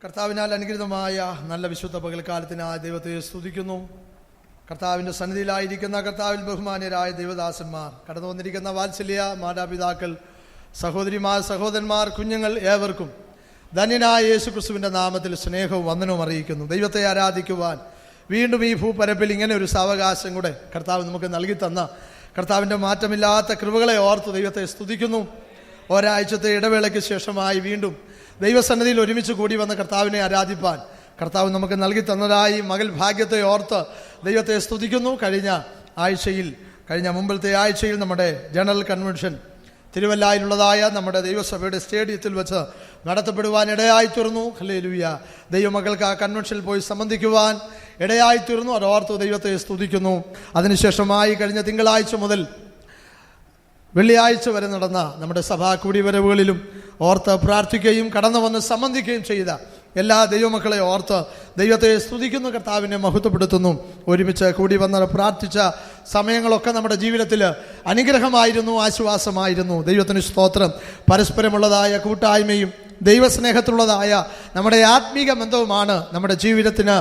കർത്താവിനാൽ അനുഗ്രഹീതമായ നല്ല വിശുദ്ധ പകൽക്കാലത്തിനായ ദൈവത്തെ സ്തുതിക്കുന്നു. കർത്താവിൻ്റെ സന്നിധിയിലായിരിക്കുന്ന കർത്താവിൽ ബഹുമാന്യരായ ദൈവദാസന്മാർ, കടന്നു വന്നിരിക്കുന്ന വാത്സല്യ മാതാപിതാക്കൾ, സഹോദരിമാർ, സഹോദരന്മാർ, കുഞ്ഞുങ്ങൾ ഏവർക്കും ധന്യനായ യേശു ക്രിസ്തുവിൻ്റെ നാമത്തിൽ സ്നേഹവും വന്ദനവും അറിയിക്കുന്നു. ദൈവത്തെ ആരാധിക്കുവാൻ വീണ്ടും ഈ ഭൂപരപ്പിൽ ഇങ്ങനെ ഒരു സാവകാശം കൂടെ കർത്താവ് നമുക്ക് നൽകി തന്ന കർത്താവിൻ്റെ മാറ്റമില്ലാത്ത കൃപകളെ ഓർത്ത് ദൈവത്തെ സ്തുതിക്കുന്നു. ഒരാഴ്ചത്തെ ഇടവേളയ്ക്ക് ശേഷമായി വീണ്ടും ദൈവസന്നിധിയിൽ ഒരുമിച്ച് കൂടി വന്ന കർത്താവിനെ ആരാധിപ്പാൻ കർത്താവ് നമുക്ക് നൽകി തന്നതായി മകൾ ഭാഗ്യത്തെ ഓർത്ത് ദൈവത്തെ സ്തുതിക്കുന്നു. കഴിഞ്ഞ മുമ്പത്തെ ആഴ്ചയിൽ നമ്മുടെ ജനറൽ കൺവെൻഷൻ തിരുവല്ലായിലുള്ളതായ നമ്മുടെ ദൈവസഭയുടെ സ്റ്റേഡിയത്തിൽ വെച്ച് നടത്തപ്പെടുവാൻ ഇടയായിത്തീർന്നു. ഹല്ലേലൂയ. ദൈവമക്കൾക്ക് ആ കൺവെൻഷനിൽ പോയി സംബന്ധിക്കുവാൻ ഇടയായിത്തീർന്നു. അതോർത്ത് ദൈവത്തെ സ്തുതിക്കുന്നു. അതിനുശേഷമായി കഴിഞ്ഞ തിങ്കളാഴ്ച മുതൽ വെള്ളിയാഴ്ച വരെ നടന്ന നമ്മുടെ സഭാ കൂടിവരവുകളിലും ഓർത്ത് പ്രാർത്ഥിക്കുകയും കടന്നു വന്ന് സംബന്ധിക്കുകയും ചെയ്ത എല്ലാ ദൈവമക്കളെ ഓർത്ത് ദൈവത്തെ സ്തുതിക്കുന്നു, കർത്താവിനെ മഹത്വപ്പെടുത്തുന്നു. ഒരുമിച്ച് കൂടി വന്ന് പ്രാർത്ഥിച്ച സമയങ്ങളൊക്കെ നമ്മുടെ ജീവിതത്തിൽ അനുഗ്രഹമായിരുന്നു, ആശ്വാസമായിരുന്നു. ദൈവത്തിന് സ്തോത്രം. പരസ്പരമുള്ളതായ കൂട്ടായ്മയും ദൈവസ്നേഹത്തിലുള്ളതായ നമ്മുടെ ആത്മീക ബന്ധവുമാണ് നമ്മുടെ ജീവിതത്തിന്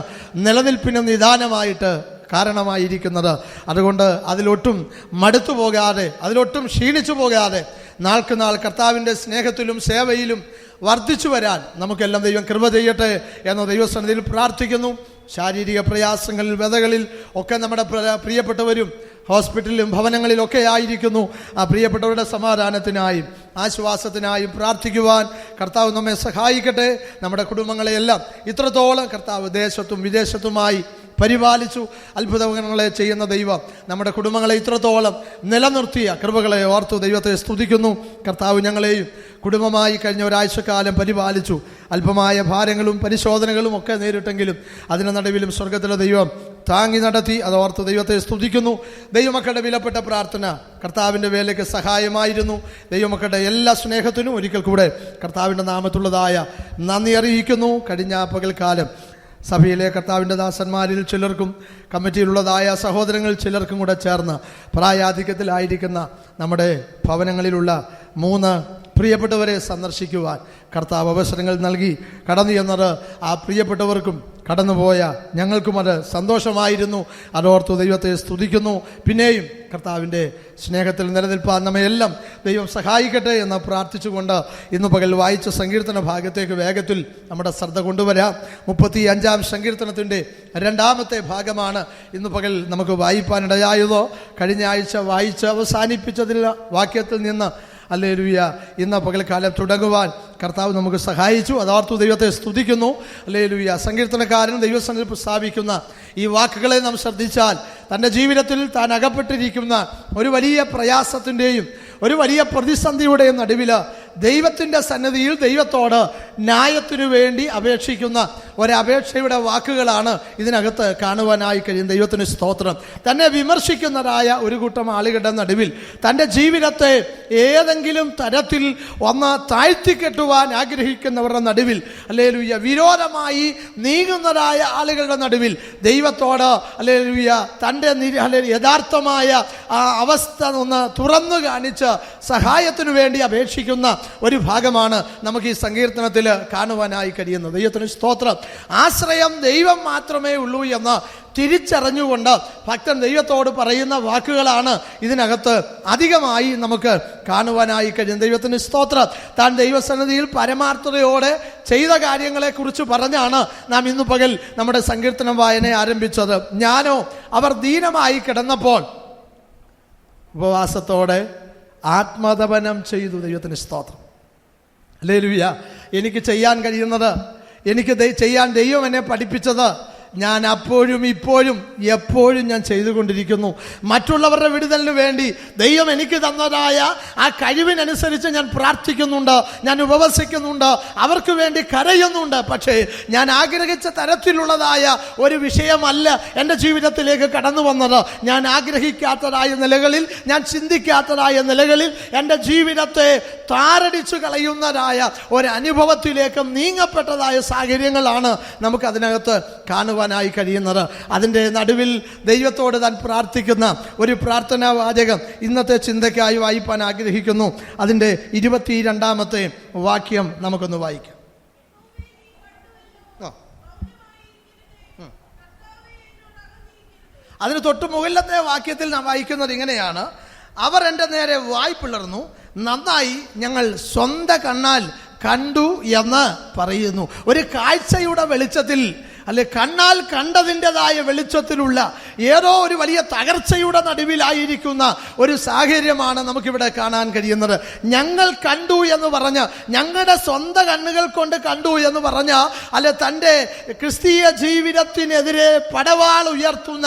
നിലനിൽപ്പിനും നിദാനമായിട്ട് കാരണമായിരിക്കുന്നത്. അതുകൊണ്ട് അതിലൊട്ടും മടുത്തു പോകാതെ, അതിലൊട്ടും ക്ഷീണിച്ചു പോകാതെ നാൾക്ക് നാൾ കർത്താവിൻ്റെ സ്നേഹത്തിലും സേവയിലും വർദ്ധിച്ചു വരാൻ നമുക്കെല്ലാം ദൈവം കൃപ ചെയ്യട്ടെ എന്ന് ദൈവസന്നിധിയിൽ പ്രാർത്ഥിക്കുന്നു. ശാരീരിക പ്രയാസങ്ങളിൽ, വ്യതകളിൽ ഒക്കെ നമ്മുടെ പ്രിയപ്പെട്ടവരും ഹോസ്പിറ്റലിലും ഭവനങ്ങളിലൊക്കെ ആയിരിക്കുന്നു. ആ പ്രിയപ്പെട്ടവരുടെ സമാധാനത്തിനായും ആശ്വാസത്തിനായും പ്രാർത്ഥിക്കുവാൻ കർത്താവ് നമ്മെ സഹായിക്കട്ടെ. നമ്മുടെ കുടുംബങ്ങളെയെല്ലാം ഇത്രത്തോളം കർത്താവ് ദേശത്തും വിദേശത്തുമായി പരിപാലിച്ചു അത്ഭുതങ്ങളെ ചെയ്യുന്ന ദൈവം നമ്മുടെ കുടുംബങ്ങളെ ഇത്രത്തോളം നിലനിർത്തിയ കൃപകളെ ഓർത്തു ദൈവത്തെ സ്തുതിക്കുന്നു. കർത്താവ് ഞങ്ങളെയും കുടുംബമായി കഴിഞ്ഞ ഒരാഴ്ചക്കാലം പരിപാലിച്ചു. അല്പമായ ഭാരങ്ങളും പരിശോധനകളും ഒക്കെ നേരിട്ടെങ്കിലും അതിന് നടുവിലും സ്വർഗത്തിലെ ദൈവം താങ്ങി നടത്തി. അതോർത്ത് ദൈവത്തെ സ്തുതിക്കുന്നു. ദൈവമക്കളുടെ വിലപ്പെട്ട പ്രാർത്ഥന കർത്താവിൻ്റെ വേലയ്ക്ക് സഹായമായിരുന്നു. ദൈവമക്കളുടെ എല്ലാ സ്നേഹത്തിനും ഒരിക്കൽ കൂടെ കർത്താവിൻ്റെ നാമത്തുള്ളതായ നന്ദി അറിയിക്കുന്നു. കഴിഞ്ഞ പകൽക്കാലം സഭയിലെ കർത്താവിൻ്റെ ദാസന്മാരിൽ ചിലർക്കും കമ്മിറ്റിയിലുള്ളതായ സഹോദരങ്ങൾ ചിലർക്കും കൂടെ ചേർന്ന് പ്രായാധിക്യത്തിലായിരിക്കുന്ന നമ്മുടെ ഭവനങ്ങളിലുള്ള 3 പ്രിയപ്പെട്ടവരെ സന്ദർശിക്കുവാൻ കർത്താവ് അവസരങ്ങൾ നൽകി. കടന്നു എന്നത് ആ പ്രിയപ്പെട്ടവർക്കും കടന്നുപോയ ഞങ്ങൾക്കും അത് സന്തോഷമായിരുന്നു. അതോർത്ത് ദൈവത്തെ സ്തുതിക്കുന്നു. പിന്നെയും കർത്താവിൻ്റെ സ്നേഹത്തിൽ നിലനിൽപ്പാൻ നമ്മയെല്ലാം ദൈവം സഹായിക്കട്ടെ എന്ന് പ്രാർത്ഥിച്ചുകൊണ്ട് ഇന്ന് പകൽ വായിച്ച സങ്കീർത്തന ഭാഗത്തേക്ക് വേഗത്തിൽ നമ്മുടെ ശ്രദ്ധ കൊണ്ടുവരാം. 35-ാം സങ്കീർത്തനത്തിൻ്റെ 2ാമത്തെ ഭാഗമാണ് ഇന്ന് പകൽ നമുക്ക് വായിപ്പാനിടയായതോ. കഴിഞ്ഞ ആഴ്ച വായിച്ച് അവസാനിപ്പിച്ചതിൽ വാക്യത്തിൽ നിന്ന് ഹല്ലേലൂയ ഇന്ന് പകൽക്കാലം തുടങ്ങുവാൻ കർത്താവ് നമുക്ക് സഹായിച്ചു. അതോർത്തു ദൈവത്തെ സ്തുതിക്കുന്നു. ഹല്ലേലൂയ. സങ്കീർത്തനക്കാരൻ ദൈവസന്നിധിയിൽ പ്രസ്താവിക്കുന്ന ഈ വാക്കുകളെ നാം ശ്രദ്ധിച്ചാൽ തൻ്റെ ജീവിതത്തിൽ താൻ അകപ്പെട്ടിരിക്കുന്ന ഒരു വലിയ പ്രയാസത്തിൻ്റെയും ഒരു വലിയ പ്രതിസന്ധിയുടെയും നടുവിൽ ദൈവത്തിൻ്റെ സന്നിധിയിൽ ദൈവത്തോട് ന്യായത്തിനു വേണ്ടി അപേക്ഷിക്കുന്ന ഒരപേക്ഷയുടെ വാക്കുകളാണ് ഇതിനകത്ത് കാണുവാനായി കഴിയും. ദൈവത്തിന് സ്തോത്രം. തന്നെ വിമർശിക്കുന്നതായ ഒരു കൂട്ടം ആളുകളുടെ നടുവിൽ തൻ്റെ ജീവിതത്തെ ഏതെങ്കിലും തരത്തിൽ ഒന്ന് താഴ്ത്തിക്കെട്ടുവാൻ ആഗ്രഹിക്കുന്നവരുടെ നടുവിൽ, ഹല്ലേലൂയ, വിരോധമായി നീങ്ങുന്നതായ ആളുകളുടെ നടുവിൽ ദൈവത്തോട് ഹല്ലേലൂയ തൻ്റെ യഥാർത്ഥമായ ആ അവസ്ഥ ഒന്ന് തുറന്നു കാണിച്ച് സഹായത്തിനു വേണ്ടി അപേക്ഷിക്കുന്ന ഒരു ഭാഗമാണ് നമുക്ക് ഈ സങ്കീർത്തനത്തിൽ കാണുവാനായി കഴിയുന്നത്. ദൈവത്തിന് സ്തോത്രം. ആശ്രയം ദൈവം മാത്രമേ ഉള്ളൂ എന്ന് തിരിച്ചറിഞ്ഞുകൊണ്ട് ഭക്തൻ ദൈവത്തോട് പറയുന്ന വാക്കുകളാണ് ഇതിനകത്ത് അധികമായി നമുക്ക് കാണുവാനായി കഴിയും. ദൈവത്തിന് സ്തോത്രം. താൻ ദൈവസന്നിധിയിൽ പരമാർത്ഥതയോടെ ചെയ്ത കാര്യങ്ങളെക്കുറിച്ച് പറഞ്ഞാണ് നാം ഇന്ന് പകൽ നമ്മുടെ സങ്കീർത്തനം വായന ആരംഭിച്ചത്. ഞാനോ അവർ ദീനമായി കിടന്നപ്പോൾ ഉപവാസത്തോടെ ആത്മതപനം ചെയ്തു. ദൈവത്തിന് സ്തോത്രം. ഹല്ലേലൂയ. എനിക്ക് ചെയ്യാൻ കഴിയുന്നത്, എനിക്ക് ചെയ്യാൻ ദൈവം എന്നെ പഠിപ്പിച്ചത് ഞാൻ അപ്പോഴും ഇപ്പോഴും എപ്പോഴും ഞാൻ ചെയ്തുകൊണ്ടിരിക്കുന്നു. മറ്റുള്ളവരുടെ വിടുതലിന് വേണ്ടി ദൈവം എനിക്ക് തന്നതായ ആ കഴിവിനനുസരിച്ച് ഞാൻ പ്രാർത്ഥിക്കുന്നുണ്ട്, ഞാൻ ഉപവസിക്കുന്നുണ്ട്, അവർക്ക് വേണ്ടി കരയുന്നുണ്ട്. പക്ഷേ ഞാൻ ആഗ്രഹിച്ച തരത്തിലുള്ളതായ ഒരു വിഷയമല്ല എൻ്റെ ജീവിതത്തിലേക്ക് കടന്നു വന്നത്. ഞാൻ ആഗ്രഹിക്കാത്തതായ നിലകളിൽ, ഞാൻ ചിന്തിക്കാത്തതായ നിലകളിൽ എൻ്റെ ജീവിതത്തെ താറടിച്ചു കളയുന്നതായ ഒരനുഭവത്തിലേക്ക് നീങ്ങപ്പെട്ടതായ സാഹചര്യങ്ങളാണ് നമുക്കതിനകത്ത് കാണുവാനായി കഴിയുന്നത്. അതിൻ്റെ നടുവിൽ ദൈവത്തോട് താൻ പ്രാർത്ഥിക്കുന്ന ഒരു പ്രാർത്ഥനാ വാചകം ഇന്നത്തെ ചിന്തയ്ക്കായി വായിപ്പാൻ ആഗ്രഹിക്കുന്നു. അതിൻ്റെ 22-ാമത്തെ വാക്യം നമുക്കൊന്ന് വായിക്കാം. അതിന് തൊട്ട് മുകളിലത്തെ വാക്യത്തിൽ നാം വായിക്കുന്നത് ഇങ്ങനെയാണ്: അവർ എൻ്റെ നേരെ വായ് പിളർന്നു, നന്നായി ഞങ്ങൾ സ്വന്തം കണ്ണാൽ കണ്ടു എന്ന് പറയുന്നു. ഒരു കാഴ്ചയുടെ വെളിച്ചത്തിൽ, അല്ലെ കണ്ണാൽ കണ്ടതിൻ്റെതായ വെളിച്ചത്തിലുള്ള ഏതോ ഒരു വലിയ തകർച്ചയുടെ നടുവിലായിരിക്കുന്ന ഒരു സാഹചര്യമാണ് നമുക്കിവിടെ കാണാൻ കഴിയുന്നത്. ഞങ്ങൾ കണ്ടു എന്ന് പറഞ്ഞ്, ഞങ്ങളുടെ സ്വന്തം കണ്ണുകൾ കൊണ്ട് കണ്ടു എന്ന് പറഞ്ഞ, അല്ലെ തൻ്റെ ക്രിസ്തീയ ജീവിതത്തിനെതിരെ പടവാൾ ഉയർത്തുന്ന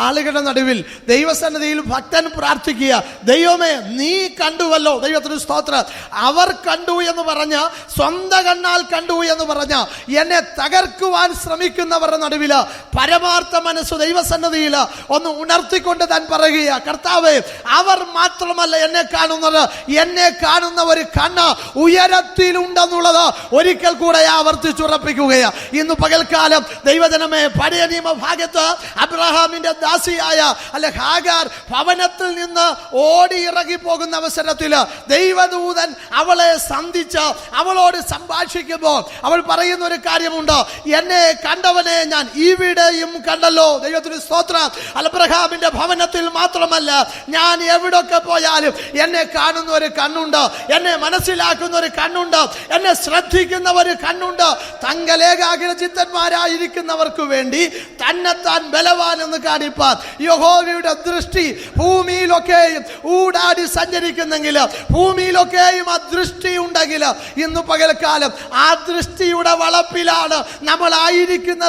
ആളുകളുടെ നടുവിൽ ദൈവസന്നിധിയിൽ ഭക്തൻ പ്രാർത്ഥിക്കുക: ദൈവമേ, നീ കണ്ടുവല്ലോ. ദൈവത്തിന് സ്തോത്രം. അവർ കണ്ടു എന്ന് പറഞ്ഞ, സ്വന്തം കണ്ണാൽ കണ്ടു എന്ന് പറഞ്ഞ, എന്നെ തകർക്കുവാൻ ശ്രമിക്കുന്നവരുടെ നടുവില് പരമാർത്ഥ മനസ്സ് ദൈവസന്നിധിയിൽ ഒന്ന് ഉണർത്തിക്കൊണ്ട് താൻ പറയുക: കർത്താവേ, അവർ മാത്രമല്ല എന്നെ കാണുന്നത്, എന്നെ കാണുന്ന ഒരു കണ്ണ് ഉയരത്തിലുണ്ടെന്നുള്ളത് ഒരിക്കൽ കൂടെ ആവർത്തിച്ചുറപ്പിക്കുകയാണ്. ഇന്ന് പകൽക്കാലം ദൈവജനമേ, പഴയ നിയമഭാഗത്ത് അബ്രഹാമിന്റെ ദാസിയായ അല്ലെ ഹാഗാർ ഭവനത്തിൽ നിന്ന് ഓടി ഇറങ്ങി പോകുന്ന അവസരത്തിൽ ദൈവദൂതൻ അവളെ സന്ധിച്ച് അവളോട് സംഭാഷിക്കുമ്പോൾ അവൾ പറയുന്ന ഒരു കാര്യമുണ്ട്: എന്നെ കണ്ടവനെ ഞാൻ ഇവിടെയും കണ്ടല്ലോ. ദൈവത്തിന് സ്തോത്രം. അബ്രഹാമിന്റെ ഭവനത്തിൽ മാത്രമല്ല, ഞാൻ എവിടൊക്കെ പോയാലും എന്നെ കാണുന്ന ഒരു കണ്ണുണ്ട്, എന്നെ മനസ്സിലാക്കുന്ന ഒരു കണ്ണുണ്ട്, എന്നെ ശ്രദ്ധിക്കുന്ന ഒരു കണ്ണുണ്ട്. തങ്കലേകാഗ്രചിത്തന്മാരായിരിക്കുന്നവർക്ക് വേണ്ടി തന്നെത്താൻ ബലവാൻ എന്ന് കാണിപ്പാൻ യഹോവയുടെ ദൃഷ്ടി ഭൂമിയിലൊക്കെയും ഊടാടി സഞ്ചരിക്കുന്നെങ്കിൽ, ഭൂമിയിലൊക്കെയും ആ ദൃഷ്ടി ഉണ്ടെങ്കിൽ, ഇന്ന് പകൽക്കാലം ആ ദൃഷ്ടിയുടെ വളപ്പിലാണ് നമ്മളായിരിക്കുന്നത്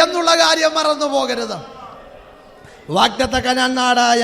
എന്നുള്ള കാര്യം മറന്നു പോകരുത്. വാഗ്ദത്ത കനാൻ നാടായ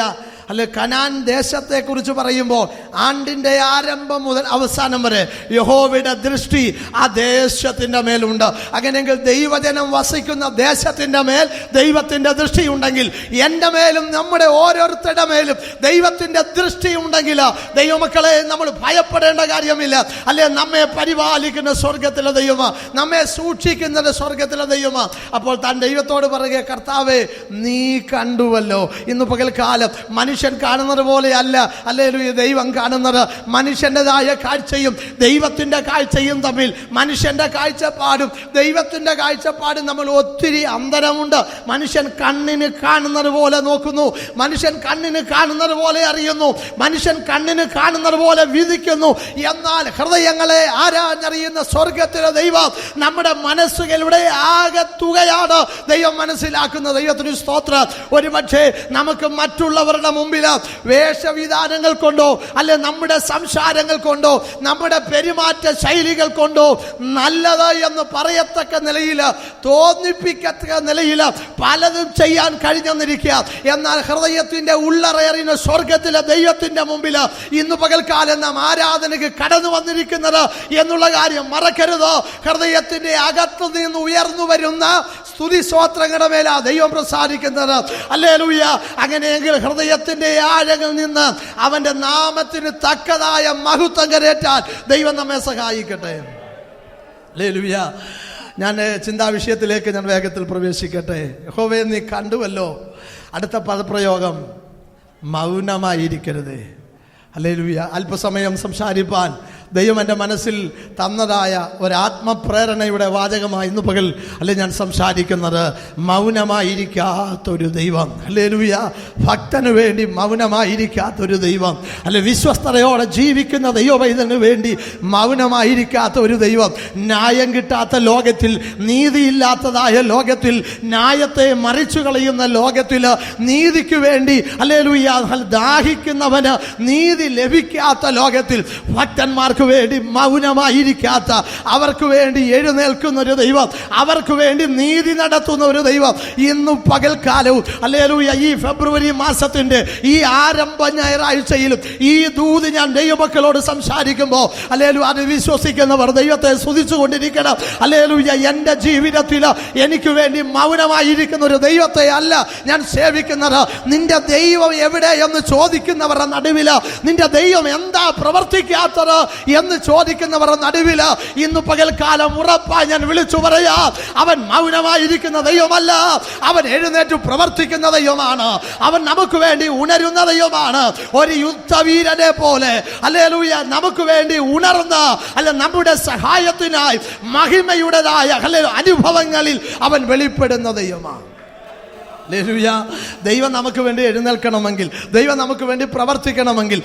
അല്ലെ കനാൻ ദേശത്തെ കുറിച്ച് പറയുമ്പോൾ ആണ്ടിന്റെ ആരംഭം മുതൽ അവസാനം വരെ യഹോവയുടെ ദൃഷ്ടി ആ ദേശത്തിന്റെ മേലുണ്ട്. അങ്ങനെയെങ്കിൽ ദൈവജനം വസിക്കുന്ന ദേശത്തിന്റെ മേൽ ദൈവത്തിന്റെ ദൃഷ്ടി ഉണ്ടെങ്കിൽ, എൻ്റെ മേലും നമ്മുടെ ഓരോരുത്തരുടെ മേലും ദൈവത്തിന്റെ ദൃഷ്ടി ഉണ്ടെങ്കിൽ, ദൈവമക്കളെ, നമ്മൾ ഭയപ്പെടേണ്ട കാര്യമില്ല. അല്ലെ നമ്മെ പരിപാലിക്കുന്ന സ്വർഗത്തിലെ ദൈവമാ, നമ്മെ സൂക്ഷിക്കുന്നത് സ്വർഗത്തിലെ ദൈവമാ. അപ്പോൾ താൻ ദൈവത്തോട് പറയുക: കർത്താവേ, നീ കണ്ടുവല്ലോ. ഇന്ന് പകൽക്കാലം മനുഷ്യൻ കാണുന്നത് പോലെയല്ല ഹല്ലേലൂയ ദൈവം കാണുന്നത്. മനുഷ്യൻ്റെതായ കാഴ്ചയും ദൈവത്തിന്റെ കാഴ്ചയും തമ്മിൽ, മനുഷ്യന്റെ കാഴ്ചപ്പാടും ദൈവത്തിന്റെ കാഴ്ചപ്പാടും നമ്മൾ ഒത്തിരി അന്തരമുണ്ട്. മനുഷ്യൻ കണ്ണിന് കാണുന്നത് പോലെ നോക്കുന്നു, മനുഷ്യൻ കണ്ണിന് കാണുന്നത് പോലെ അറിയുന്നു, മനുഷ്യൻ കണ്ണിന് കാണുന്നത് പോലെ വിധിക്കുന്നു. എന്നാൽ ഹൃദയങ്ങളെ ആരാഞ്ഞറിയുന്ന സ്വർഗത്തിലെ ദൈവം നമ്മുടെ മനസ്സുകളുടെ ആകത്തുകയാണ് ദൈവം മനസ്സിലാക്കുന്നത്. ദൈവത്തിന് സ്തോത്രം. ഒരുപക്ഷെ നമുക്ക് മറ്റുള്ളവരുടെ മുമ്പിൽ വേഷവിധാനങ്ങൾ കൊണ്ടോ, അല്ലെ നമ്മുടെ സംസാരങ്ങൾ കൊണ്ടോ, നമ്മുടെ പെരുമാറ്റ ശൈലികൾ കൊണ്ടോ നല്ലത് എന്ന് പറയത്തക്ക നിലയിൽ, തോന്നിപ്പിക്കത്തക്ക നിലയിൽ പലതും ചെയ്യാൻ കഴിഞ്ഞെന്നിരിക്കുക. എന്നാൽ ഹൃദയത്തിന്റെ ഉള്ളറയറിയുന്ന സ്വർഗത്തിലെ ദൈവത്തിന്റെ മുമ്പിൽ ഇന്ന് പകൽക്കാലം നാം ആരാധനയ്ക്ക് കടന്നു വന്നിരിക്കുന്നത് എന്നുള്ള കാര്യം മറക്കരുത്. ഹൃദയത്തിന്റെ അകത്തു നിന്ന് ഉയർന്നു വരുന്ന സ്തുതി സ്തോത്രങ്ങളുടെ മേലാ ദൈവം പ്രസാദിക്കുന്നത്. ഹല്ലേലൂയ. അങ്ങനെയെങ്കിൽ ഹൃദയത്തിന്റെ ആഴങ്ങളിൽ നിന്ന് അവന്റെ നാമത്തിന് തക്കതായ മഹത്വം കരേറ്റാൻ ദൈവം നമ്മെ സഹായിക്കട്ടെ. ഹല്ലേലൂയ. ഞാൻ ചിന്താവിഷയത്തിലേക്ക് ഞാൻ വേഗത്തിൽ പ്രവേശിക്കട്ടെ. യഹോവേ, നീ കണ്ടുവല്ലോ. അടുത്ത പദപ്രയോഗം മൗനമായിരിക്കരുത്. ഹല്ലേലൂയ. അല്പസമയം സംസാരിപ്പാൻ ദൈവം എൻ്റെ മനസ്സിൽ തന്നതായ ഒരാത്മപ്രേരണയുടെ വാചകമായി ഇന്ന് പകൽ അല്ലെ ഞാൻ സംസാരിക്കുന്നത്. മൗനമായിരിക്കാത്തൊരു ദൈവം. ഹല്ലേലൂയ. ഭക്തന് വേണ്ടി മൗനമായിരിക്കാത്തൊരു ദൈവം, അല്ലെ വിശ്വസ്തയോടെ ജീവിക്കുന്ന ദൈവവൈതന് വേണ്ടി മൗനമായിരിക്കാത്ത ഒരു ദൈവം. ന്യായം കിട്ടാത്ത ലോകത്തിൽ, നീതിയില്ലാത്തതായ ലോകത്തിൽ, ന്യായത്തെ മറിച്ചു കളയുന്ന ലോകത്തിൽ, നീതിക്ക് വേണ്ടി ഹല്ലേലൂയ ദാഹിക്കുന്നവന് നീതി ലഭിക്കാത്ത ലോകത്തിൽ ഭക്തന്മാർക്ക് അവർക്ക് വേണ്ടി മൗനമായിരിക്കാത്ത, അവർക്ക് വേണ്ടി എഴുന്നേൽക്കുന്ന ഒരു ദൈവം, അവർക്ക് വേണ്ടി നീതി നടത്തുന്ന ഒരു ദൈവം ഇന്നു പകൽക്കാലവും ഹല്ലേലൂയ ഈ ഫെബ്രുവരി മാസത്തിന്റെ ഈ ആരംഭ ഞായറാഴ്ചയിലും ഈ ദൂത് ഞാൻ ദൈവമക്കളോട് സംസാരിക്കുമ്പോൾ ഹല്ലേലൂയ അത് വിശ്വസിക്കുന്നവർ ദൈവത്തെ സ്തുതിച്ചുകൊണ്ടിരിക്കണം. ഹല്ലേലൂയ എൻ്റെ ജീവിതത്തിൽ എനിക്ക് വേണ്ടി മൗനമായിരിക്കുന്ന ഒരു ദൈവത്തെ അല്ല ഞാൻ സേവിക്കുന്നത്. നിന്റെ ദൈവം എവിടെ എന്ന് ചോദിക്കുന്നവരുടെ നടുവിൽ, നിന്റെ ദൈവം എന്താ പ്രവർത്തിക്കാത്തത് എന്ന് ചോദിക്കുന്നവരുടെ നടുവിൽ ഇന്ന് പകൽക്കാലം ഉറപ്പായി ഞാൻ വിളിച്ചു പറയാ, അവൻ മൗനമായിരിക്കുന്ന ദൈവമല്ല, അവൻ എഴുന്നേറ്റ് പ്രവർത്തിക്കുന്ന ദൈവമാണ്. അവൻ നമുക്ക് വേണ്ടി ഉണരുന്ന ദൈവമാണ്. ഒരു യുദ്ധവീരനെ പോലെ ഹല്ലേലൂയ നമുക്ക് വേണ്ടി ഉണർന്ന നമ്മുടെ സഹായത്തിനായി മഹിമയുടേതായ അനുഭവങ്ങളിൽ അവൻ വെളിപ്പെടുന്ന ദൈവമാണ്. ദൈവം നമുക്ക് വേണ്ടി എഴുന്നേൽക്കണമെങ്കിൽ, ദൈവം നമുക്ക് വേണ്ടി പ്രവർത്തിക്കണമെങ്കിൽ,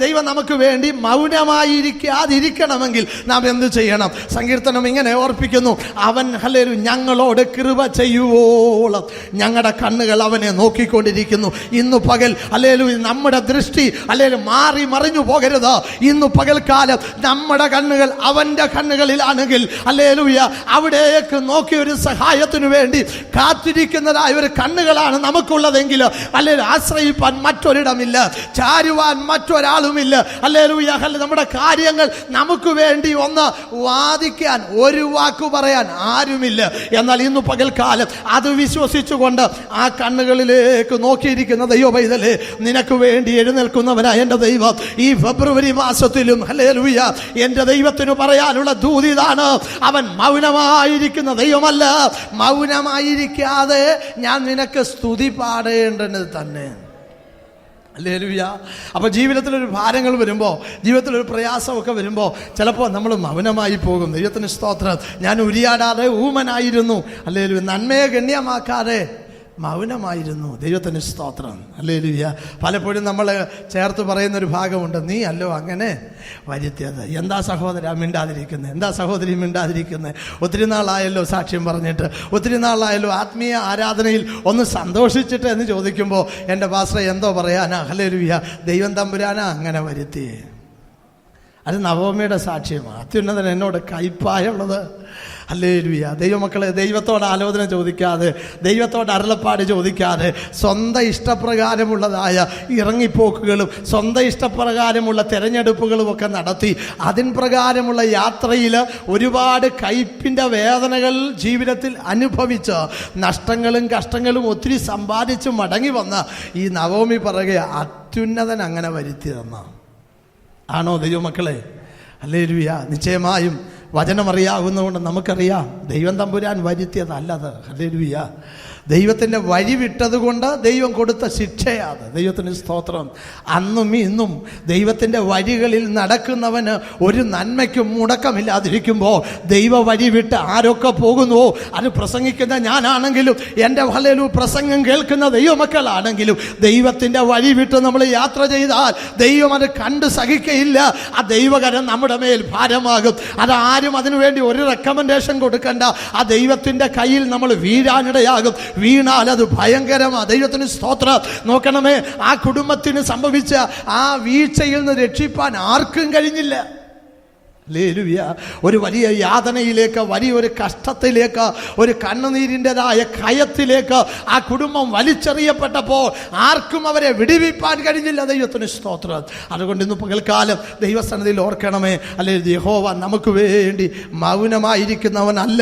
ദൈവം നമുക്ക് വേണ്ടി മൗനമായിരിക്കാതിരിക്കണമെങ്കിൽ നാം എന്ത് ചെയ്യണം? സങ്കീർത്തനം ഇങ്ങനെ ഓർപ്പിക്കുന്നു, അവൻ ഹല്ലേലൂയ ഞങ്ങളോട് കൃപ ചെയ്യുവോളം ഞങ്ങളുടെ കണ്ണുകൾ അവനെ നോക്കിക്കൊണ്ടിരിക്കുന്നു. ഇന്ന് പകൽ ഹല്ലേലൂയ നമ്മുടെ ദൃഷ്ടി ഹല്ലേലൂയ മാറി മറിഞ്ഞു പോകരുത്. ഇന്ന് പകൽക്കാലം നമ്മുടെ കണ്ണുകൾ അവൻ്റെ കണ്ണുകളിലാണെങ്കിൽ ഹല്ലേലൂയ അവിടേക്ക് നോക്കി ഒരു സഹായത്തിനു വേണ്ടി കാത്തിരിക്കുന്നതായ ഒരു കണ്ണുകളാണ് നമുക്കുള്ളതെങ്കിൽ അല്ലെങ്കിൽ ആശ്രയിപ്പാൻ മറ്റൊരിടമില്ല, ചാരുവാൻ മറ്റൊരാളുമില്ല. ഹല്ലേലൂയ നമ്മുടെ കാര്യങ്ങൾ നമുക്ക് വേണ്ടി ഒന്ന് വാദിക്കാൻ, ഒരു വാക്കു പറയാൻ ആരുമില്ല. എന്നാൽ ഇന്ന് പകൽക്കാലം അത് വിശ്വസിച്ചുകൊണ്ട് ആ കണ്ണുകളിലേക്ക് നോക്കിയിരിക്കുന്ന ദൈവപൈതലേ, നിനക്ക് വേണ്ടി എഴുന്നേൽക്കുന്നവനായ എൻ്റെ ദൈവം ഈ ഫെബ്രുവരി മാസത്തിലും ഹല്ലേലൂയ എൻ്റെ ദൈവത്തിന് പറയാനുള്ള ദൂതിതാണ്, അവൻ മൗനമായിരിക്കുന്ന ദൈവമല്ല. മൗനമായിരിക്കാതെ ഞാൻ നിനക്ക് സ്തുതി പാടേണ്ടത് തന്നെ. ഹല്ലേലൂയ. അപ്പോൾ ജീവിതത്തിലൊരു ഭാരങ്ങൾ വരുമ്പോൾ, ജീവിതത്തിലൊരു പ്രയാസമൊക്കെ വരുമ്പോൾ ചിലപ്പോൾ നമ്മൾ മൗനമായി പോകും. ദൈവത്തിന് സ്തോത്രം. ഞാൻ ഉരിയാടാതെ ഊമനായിരുന്നു, ഹല്ലേലൂയ നന്മയെ ഗണ്യമാക്കാതെ മൗനമായിരുന്നു. ദൈവത്തിന് സ്തോത്രം. ഹല്ലേലൂയ. പലപ്പോഴും നമ്മൾ ചേർത്ത് പറയുന്നൊരു ഭാഗമുണ്ട്, നീ അല്ലോ അങ്ങനെ വരുത്തിയത്. എന്താ സഹോദര മിണ്ടാതിരിക്കുന്നത്, എന്താ സഹോദരി മിണ്ടാതിരിക്കുന്നത്? ഒത്തിരി നാളായല്ലോ സാക്ഷ്യം പറഞ്ഞിട്ട്, ഒത്തിരി നാളായല്ലോ ആത്മീയ ആരാധനയിൽ ഒന്ന് സന്തോഷിച്ചിട്ട് എന്ന് ചോദിക്കുമ്പോൾ എൻ്റെ പാസ്റ്റർ എന്തോ പറയാനാ? ഹല്ലേലൂയ. ദൈവം തമ്പുരാനാ അങ്ങനെ വരുത്തി. അത് നവോമിയുടെ സാക്ഷ്യമാണ്. അത്യുന്നതൻ എന്നോട് കയ്പായുള്ളത്. ഹല്ലേലൂയ. ദൈവമക്കളെ, ദൈവത്തോട് ആലോചന ചോദിക്കാതെ, ദൈവത്തോട് അരുളപ്പാട് ചോദിക്കാതെ, സ്വന്തം ഇഷ്ടപ്രകാരമുള്ളതായ ഇറങ്ങിപ്പോക്കുകളും സ്വന്തം ഇഷ്ടപ്രകാരമുള്ള തിരഞ്ഞെടുപ്പുകളും ഒക്കെ നടത്തി അതിൻ പ്രകാരമുള്ള യാത്രയിൽ ഒരുപാട് കയ്പിൻ്റെ വേദനകൾ ജീവിതത്തിൽ അനുഭവിച്ച് നഷ്ടങ്ങളും കഷ്ടങ്ങളും ഒത്തിരി സമ്പാദിച്ച് മടങ്ങി വന്ന ഈ നവോമി പറയുക, അത്യുന്നതൻ അങ്ങനെ വരുത്തിയതെന്ന. ആണോ ദൈവമക്കളെ? ഹല്ലേലൂയ. നിശ്ചയമായും വചനമറിയാവുന്നതുകൊണ്ട് നമുക്കറിയാം ദൈവം തമ്പുരാൻ വരുത്തിയതല്ലത്. ഹല്ലേലൂയ. ദൈവത്തിൻ്റെ വഴി വിട്ടതുകൊണ്ട് ദൈവം കൊടുത്ത ശിക്ഷയാണ്. ദൈവത്തിന് സ്തോത്രം. അന്നും ഇന്നും ദൈവത്തിൻ്റെ വഴികളിൽ നടക്കുന്നവന് ഒരു നന്മയ്ക്കും മുടക്കമില്ലാതിരിക്കുമ്പോൾ ദൈവ വഴി വിട്ട് ആരൊക്കെ പോകുന്നുവോ, അത് പ്രസംഗിക്കുന്ന ഞാനാണെങ്കിലും എൻ്റെ ഹല്ലേലൂയ പ്രസംഗം കേൾക്കുന്ന ദൈവമക്കളാണെങ്കിലും ദൈവത്തിൻ്റെ വഴി വിട്ട് നമ്മൾ യാത്ര ചെയ്താൽ ദൈവം അത് കണ്ട് സഹിക്കയില്ല. ആ ദൈവകരം നമ്മുടെ മേൽ ഭാരമാകും. അതാരും അതിനുവേണ്ടി ഒരു റെക്കമെൻഡേഷൻ കൊടുക്കണ്ട. ആ ദൈവത്തിൻ്റെ കയ്യിൽ നമ്മൾ വീഴാനിടയാകും. വീണാൽ അത് ഭയങ്കരമാണ്. ദൈവത്തിന് സ്തോത്രം. നോക്കണമേ, ആ കുടുംബത്തിന് സംഭവിച്ച ആ വീഴ്ചയിൽ നിന്ന് രക്ഷിപ്പാൻ ആർക്കും കഴിഞ്ഞില്ല. ഹല്ലേലൂയ. ഒരു വലിയ യാതനയിലേക്ക്, വലിയൊരു കഷ്ടത്തിലേക്ക്, ഒരു കണ്ണുനീരിൻ്റെതായ കയത്തിലേക്ക് ആ കുടുംബം വലിച്ചെറിയപ്പെട്ടപ്പോൾ ആർക്കും അവരെ വിടുവിപ്പാൻ കഴിഞ്ഞില്ല. ദൈവത്തിന് സ്തോത്രം. അതുകൊണ്ട് ഇന്ന് പകൽക്കാലം ദൈവസന്നിധിയിൽ ഓർക്കണമേ, അല്ലെങ്കിൽ യഹോവ നമുക്ക് വേണ്ടി മൗനമായിരിക്കുന്നവനല്ല,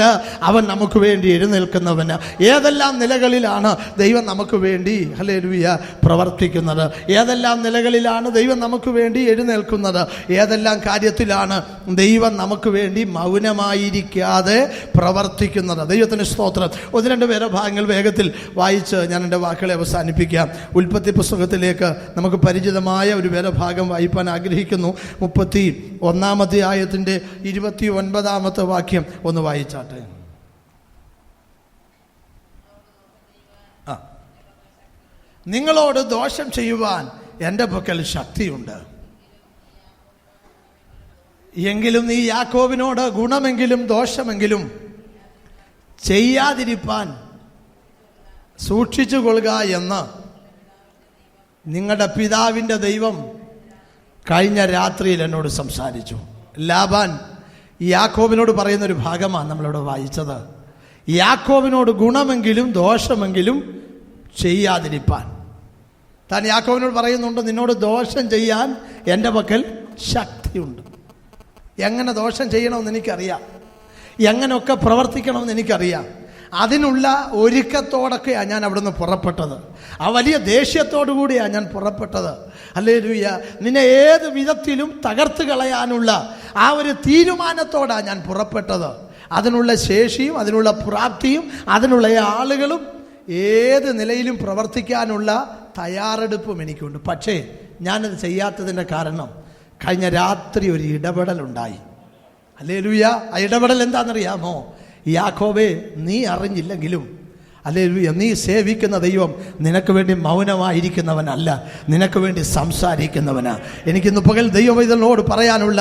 അവൻ നമുക്ക് വേണ്ടി എഴുന്നേൽക്കുന്നവന്. ഏതെല്ലാം നിലകളിലാണ് ദൈവം നമുക്ക് വേണ്ടി ഹല്ലേലൂയ പ്രവർത്തിക്കുന്നത്, ഏതെല്ലാം നിലകളിലാണ് ദൈവം നമുക്ക് വേണ്ടി എഴുന്നേൽക്കുന്നത്, ഏതെല്ലാം കാര്യത്തിലാണ് ദൈവം നമുക്ക് വേണ്ടി മൗനമായിരിക്കാതെ പ്രവർത്തിക്കുന്നത്. ദൈവത്തിന് സ്തോത്രം. ഒന്ന് രണ്ട് വേറെ ഭാഗങ്ങൾ വേഗത്തിൽ വായിച്ച് ഞാൻ എൻ്റെ വാക്കുകളെ അവസാനിപ്പിക്കാം. ഉൽപ്പത്തി പുസ്തകത്തിലേക്ക് നമുക്ക് പരിചിതമായ ഒരു വേറെ ഭാഗം വായിപ്പാൻ ആഗ്രഹിക്കുന്നു. 31-ാമത്തെ ആയത്തിൻ്റെ 29-ാമത്തെ വാക്യം ഒന്ന് വായിച്ചാട്ടെ. നിങ്ങളോട് ദോഷം ചെയ്യുവാൻ എൻ്റെ പക്കൽ ശക്തിയുണ്ട്, എങ്കിലും നീ യാക്കോബിനോട് ഗുണമെങ്കിലും ദോഷമെങ്കിലും ചെയ്യാതിരിപ്പാൻ സൂക്ഷിച്ചു കൊള്ളുക എന്ന് നിങ്ങളുടെ പിതാവിൻ്റെ ദൈവം കഴിഞ്ഞ രാത്രിയിൽ എന്നോട് സംസാരിച്ചു. ലാബാൻ യാക്കോബിനോട് പറയുന്നൊരു ഭാഗമാണ് നമ്മളിവിടെ വായിച്ചത്. യാക്കോബിനോട് ഗുണമെങ്കിലും ദോഷമെങ്കിലും ചെയ്യാതിരിപ്പാൻ. താൻ യാക്കോബിനോട് പറയുന്നുണ്ട്, നിന്നോട് ദോഷം ചെയ്യാൻ എൻ്റെ പക്കൽ ശക്തിയുണ്ട്. എങ്ങനെ ദോഷം ചെയ്യണമെന്ന് എനിക്കറിയാം, എങ്ങനെയൊക്കെ പ്രവർത്തിക്കണമെന്ന് എനിക്കറിയാം. അതിനുള്ള ഒരുക്കത്തോടൊക്കെയാണ് ഞാൻ അവിടുന്ന് പുറപ്പെട്ടത്. ആ വലിയ ദേഷ്യത്തോടു കൂടിയാണ് ഞാൻ പുറപ്പെട്ടത്. ഹല്ലേലൂയ. നിന്നെ ഏത് വിധത്തിലും തകർത്ത് കളയാനുള്ള ആ ഒരു തീരുമാനത്തോടാണ് ഞാൻ പുറപ്പെട്ടത്. അതിനുള്ള ശേഷിയും അതിനുള്ള പ്രാപ്തിയും അതിനുള്ള ആളുകളും ഏത് നിലയിലും പ്രവർത്തിക്കാനുള്ള തയ്യാറെടുപ്പും എനിക്കുണ്ട്. പക്ഷേ ഞാനത് ചെയ്യാത്തതിൻ്റെ കാരണം കഴിഞ്ഞ രാത്രി ഒരു ഇടപെടലുണ്ടായി. ഹല്ലേലൂയ. ആ ഇടപെടൽ എന്താണെന്നറിയാമോ? യാക്കോബേ, നീ അറിഞ്ഞില്ലെങ്കിലും ഹല്ലേലൂയ, നീ സേവിക്കുന്ന ദൈവം നിനക്ക് വേണ്ടി മൗനമായിരിക്കുന്നവനല്ല, നിനക്ക് വേണ്ടി സംസാരിക്കുന്നവനാ. എനിക്കിന്ന് പകൽ ദൈവവൈതലിനോട് പറയാനുള്ള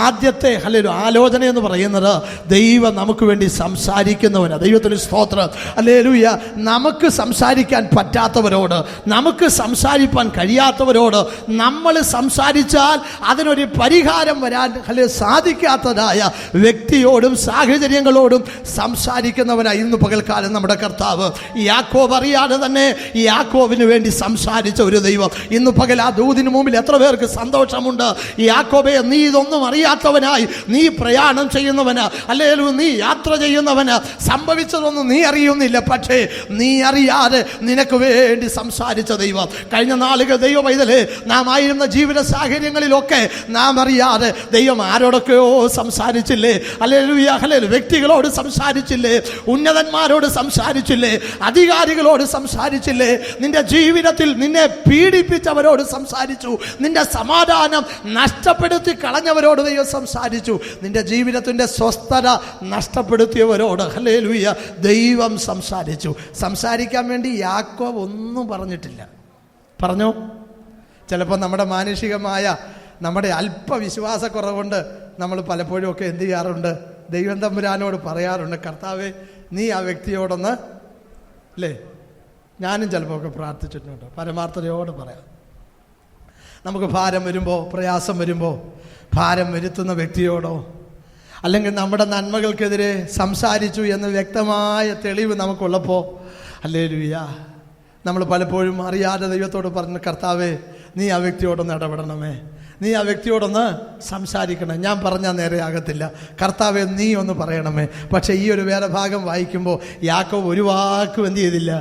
ആദ്യത്തെ ആലോചന എന്ന് പറയുന്നത്, ദൈവം നമുക്ക് വേണ്ടി സംസാരിക്കുന്നവനാ. ദൈവത്തിന് സ്തോത്രം. ഹല്ലേലൂയ. നമുക്ക് സംസാരിക്കാൻ പറ്റാത്തവരോട്, നമുക്ക് സംസാരിപ്പാൻ കഴിയാത്തവരോട് നമ്മൾ സംസാരിച്ചാൽ അതിനൊരു പരിഹാരം വരാൻ സാധിക്കാത്തതായ വ്യക്തിയോടും സാഹചര്യങ്ങളോടും സംസാരിക്കുന്നവനാ ഇന്ന് പകൽക്കാലം നമ്മുടെ കർത്താവ്. യാക്കോബ് അറിയാതെ തന്നെ യാക്കോബിന് വേണ്ടി സംസാരിച്ച ഒരു ദൈവം. ഇന്ന് പകൽ ആ ദൂതിന് മുമ്പിൽ എത്ര പേർക്ക് സന്തോഷമുണ്ട്? യാക്കോബേ, നീ ഇതൊന്നും അറിയാത്തവനായി നീ പ്രയാണം ചെയ്യുന്നവന്, അല്ലെങ്കിൽ നീ യാത്ര ചെയ്യുന്നവന് സംഭവിച്ചതൊന്നും നീ അറിയുന്നില്ല. പക്ഷേ നീ അറിയാതെ നിനക്ക് വേണ്ടി സംസാരിച്ച ദൈവം. കഴിഞ്ഞ നാളുകൾ ദൈവ പൈതലേ, നാം ആയിരുന്ന ജീവിത സാഹചര്യങ്ങളിലൊക്കെ നാം അറിയാതെ ദൈവം ആരോടൊക്കെയോ സംസാരിച്ചില്ലേ? ഹല്ലേലൂയ. ഹല്ലേലൂയ. വ്യക്തികളോട് സംസാരിച്ചില്ലേ? ഉന്നതന്മാരോട് സംസാരിച്ചില്ലേ? അധികാരികളോട് സംസാരിച്ചില്ലേ? നിന്റെ ജീവിതത്തിൽ നിന്നെ പീഡിപ്പിച്ചവരോട് സംസാരിച്ചു. നിന്റെ സമാധാനം നഷ്ടപ്പെടുത്തി കളഞ്ഞവരോട് ദൈവം സംസാരിച്ചു. നിന്റെ ജീവിതത്തിൻ്റെ സ്വസ്ഥത നഷ്ടപ്പെടുത്തിയവരോട് ഹല്ലേലൂയ ദൈവം സംസാരിച്ചു. സംസാരിക്കാൻ വേണ്ടി യാക്കോബ് ഒന്നും പറഞ്ഞിട്ടില്ല. പറഞ്ഞോ? ചിലപ്പോൾ നമ്മുടെ മാനുഷികമായ നമ്മുടെ അല്പവിശ്വാസക്കുറവുകൊണ്ട് നമ്മൾ പലപ്പോഴും ഒക്കെ എന്ത് ചെയ്യാറുണ്ട്? ദൈവം തമ്പുരാനോട് പറയാറുണ്ട്, കർത്താവേ, നീ ആ വ്യക്തിയോടൊന്ന്, അല്ലേ? ഞാനും ചിലപ്പോൾ ഒക്കെ പ്രാർത്ഥിച്ചിട്ടുണ്ട്. പരമാർത്ഥതയോട് പറയാം. നമുക്ക് ഭാരം വരുമ്പോൾ, പ്രയാസം വരുമ്പോൾ, ഭാരം വരുത്തുന്ന വ്യക്തിയോടോ അല്ലെങ്കിൽ നമ്മുടെ നന്മകൾക്കെതിരെ സംസാരിച്ചു എന്ന് വ്യക്തമായ തെളിവ് നമുക്കുള്ളപ്പോൾ ഹല്ലേലൂയ നമ്മൾ പലപ്പോഴും അറിയാതെ ദൈവത്തോട് പറഞ്ഞു, കർത്താവേ, നീ ആ വ്യക്തിയോടൊന്ന് ഇടപെടണമേ, നീ ആ വ്യക്തിയോടൊന്ന് സംസാരിക്കണം. ഞാൻ പറഞ്ഞാൽ നേരെയാകത്തില്ല, കർത്താവേ നീ ഒന്ന് പറയണമേ. പക്ഷേ ഈ ഒരു വേറെ ഭാഗം വായിക്കുമ്പോൾ യാക്കോബ് ഒരു വാക്കും എന്ത് ചെയ്തില്ല?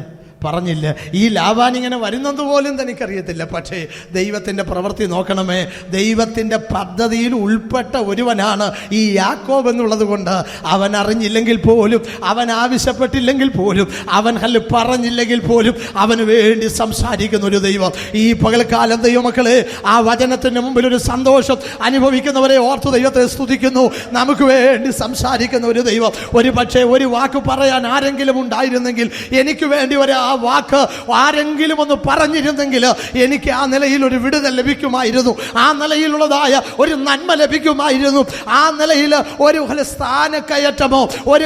പറഞ്ഞില്ല. ഈ ലാബാൻ ഇങ്ങനെ വരുന്നത് പോലും തനിക്കറിയത്തില്ല. പക്ഷേ ദൈവത്തിൻ്റെ പ്രവൃത്തി നോക്കണമേ. ദൈവത്തിൻ്റെ പദ്ധതിയിൽ ഉൾപ്പെട്ട ഒരുവനാണ് ഈ യാക്കോബ് എന്നുള്ളത് കൊണ്ട് അവൻ അറിഞ്ഞില്ലെങ്കിൽ പോലും, അവൻ ആവശ്യപ്പെട്ടില്ലെങ്കിൽ പോലും, അവൻ പറഞ്ഞില്ലെങ്കിൽ പോലും അവന് വേണ്ടി സംസാരിക്കുന്ന ഒരു ദൈവം. ഈ പകൽക്കാലം ദൈവമക്കളെ, ആ വചനത്തിൻ്റെ മുമ്പിൽ ഒരു സന്തോഷം അനുഭവിക്കുന്നവരെ ഓർത്ത് ദൈവത്തെ സ്തുതിക്കുന്നു. നമുക്ക് വേണ്ടി സംസാരിക്കുന്ന ഒരു ദൈവം. ഒരു പക്ഷേ ഒരു വാക്ക് പറയാൻ ആരെങ്കിലും ഉണ്ടായിരുന്നെങ്കിൽ, എനിക്ക് വേണ്ടി ആ വാക്ക് ആരെങ്കിലും ഒന്ന് പറഞ്ഞിരുന്നെങ്കിൽ എനിക്ക് ആ നിലയിൽ ഒരു വിടുതൽ ലഭിക്കുമായിരുന്നു, ആ നിലയിലുള്ളതായ ഒരു നന്മ ലഭിക്കുമായിരുന്നു, ആ നിലയിൽ ഒരു സ്ഥാനക്കയറ്റമോ ഒരു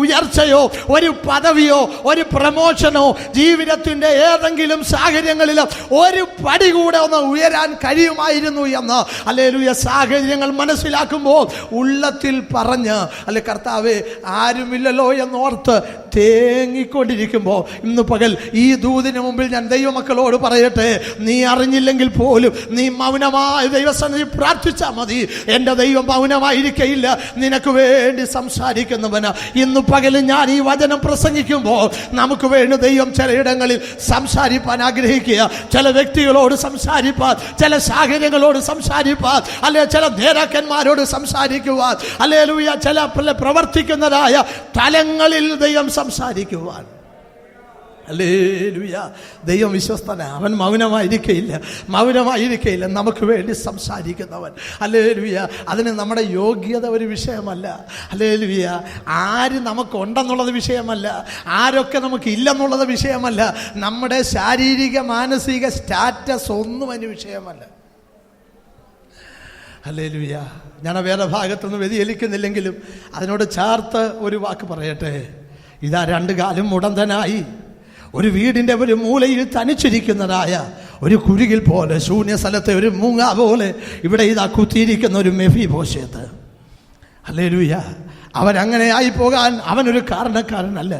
ഉയർച്ചയോ ഒരു പദവിയോ ഒരു പ്രമോഷനോ ജീവിതത്തിൻ്റെ ഏതെങ്കിലും സാഹചര്യങ്ങളിൽ ഒരു പടി കൂടെ ഒന്ന് ഉയരാൻ കഴിയുമായിരുന്നു എന്ന് ഹല്ലേലൂയ സാഹചര്യങ്ങൾ മനസ്സിലാക്കുമ്പോൾ ഉള്ളത്തിൽ പറഞ്ഞ്, അല്ലെ കർത്താവേ ആരുമില്ലല്ലോ എന്നോർത്ത് തേങ്ങിക്കൊണ്ടിരിക്കുമ്പോൾ ഇന്ന് പകൽ ഈ ദൂതിന് മുമ്പിൽ ഞാൻ ദൈവമക്കളോട് പറയട്ടെ, നീ അറിഞ്ഞില്ലെങ്കിൽ പോലും നീ മൗനമായി ദൈവസന്നിധി പ്രാർത്ഥിച്ചാൽ മതി. എൻ്റെ ദൈവം മൗനമായിരിക്കയില്ല, നിനക്ക് വേണ്ടി സംസാരിക്കുന്നവന്. ഇന്ന് പകൽ ഞാൻ ഈ വചനം പ്രസംഗിക്കുമ്പോൾ നമുക്ക് വേണ്ടി ദൈവം ചിലയിടങ്ങളിൽ സംസാരിപ്പാൻ ആഗ്രഹിക്കുക. ചില വ്യക്തികളോട് സംസാരിപ്പാൻ, ചില സാഹചര്യങ്ങളോട് സംസാരിപ്പാൻ, അല്ലെ ചില നേതാക്കന്മാരോട് സംസാരിക്കുവാൻ, ഹല്ലേലൂയ ചില പ്രവർത്തിക്കുന്നതായ തലങ്ങളിൽ ദൈവം സംസാരിക്കുവാൻ. ഹല്ലേലൂയ. ദൈവം വിശ്വസ്തനാണ്, അവൻ മൗനമായിരിക്കയില്ല, നമുക്ക് വേണ്ടി സംസാരിക്കുന്നവൻ. ഹല്ലേലൂയ. അതിന് നമ്മുടെ യോഗ്യത ഒരു വിഷയമല്ല. ഹല്ലേലൂയ. ആര് നമുക്കുണ്ടെന്നുള്ളത് വിഷയമല്ല, ആരൊക്കെ നമുക്ക് ഇല്ലെന്നുള്ളത് വിഷയമല്ല, നമ്മുടെ ശാരീരിക മാനസിക സ്റ്റാറ്റസ് ഒന്നും അതിന് വിഷയമല്ല. ഹല്ലേലൂയ. ഞാൻ വേറെ ഭാഗത്തൊന്നും വ്യതിചലിക്കുന്നില്ലെങ്കിലും അതിനോട് ചേർത്ത് ഒരു വാക്ക് പറയട്ടെ. ഇതാ രണ്ട് കാലും മുടന്തനായി ഒരു വീടിൻ്റെ ഒരു മൂലയിൽ തനിച്ചിരിക്കുന്നതായ ഒരു കുരുകിൽ പോലെ, ശൂന്യ സ്ഥലത്തെ ഒരു മൂങ്ങ പോലെ ഇവിടെ ഇതാ കുത്തിയിരിക്കുന്ന ഒരു മെഫീബോശേത്ത്. ഹല്ലേലൂയ. അവനങ്ങനെ ആയി പോകാൻ അവനൊരു കാരണക്കാരനല്ല.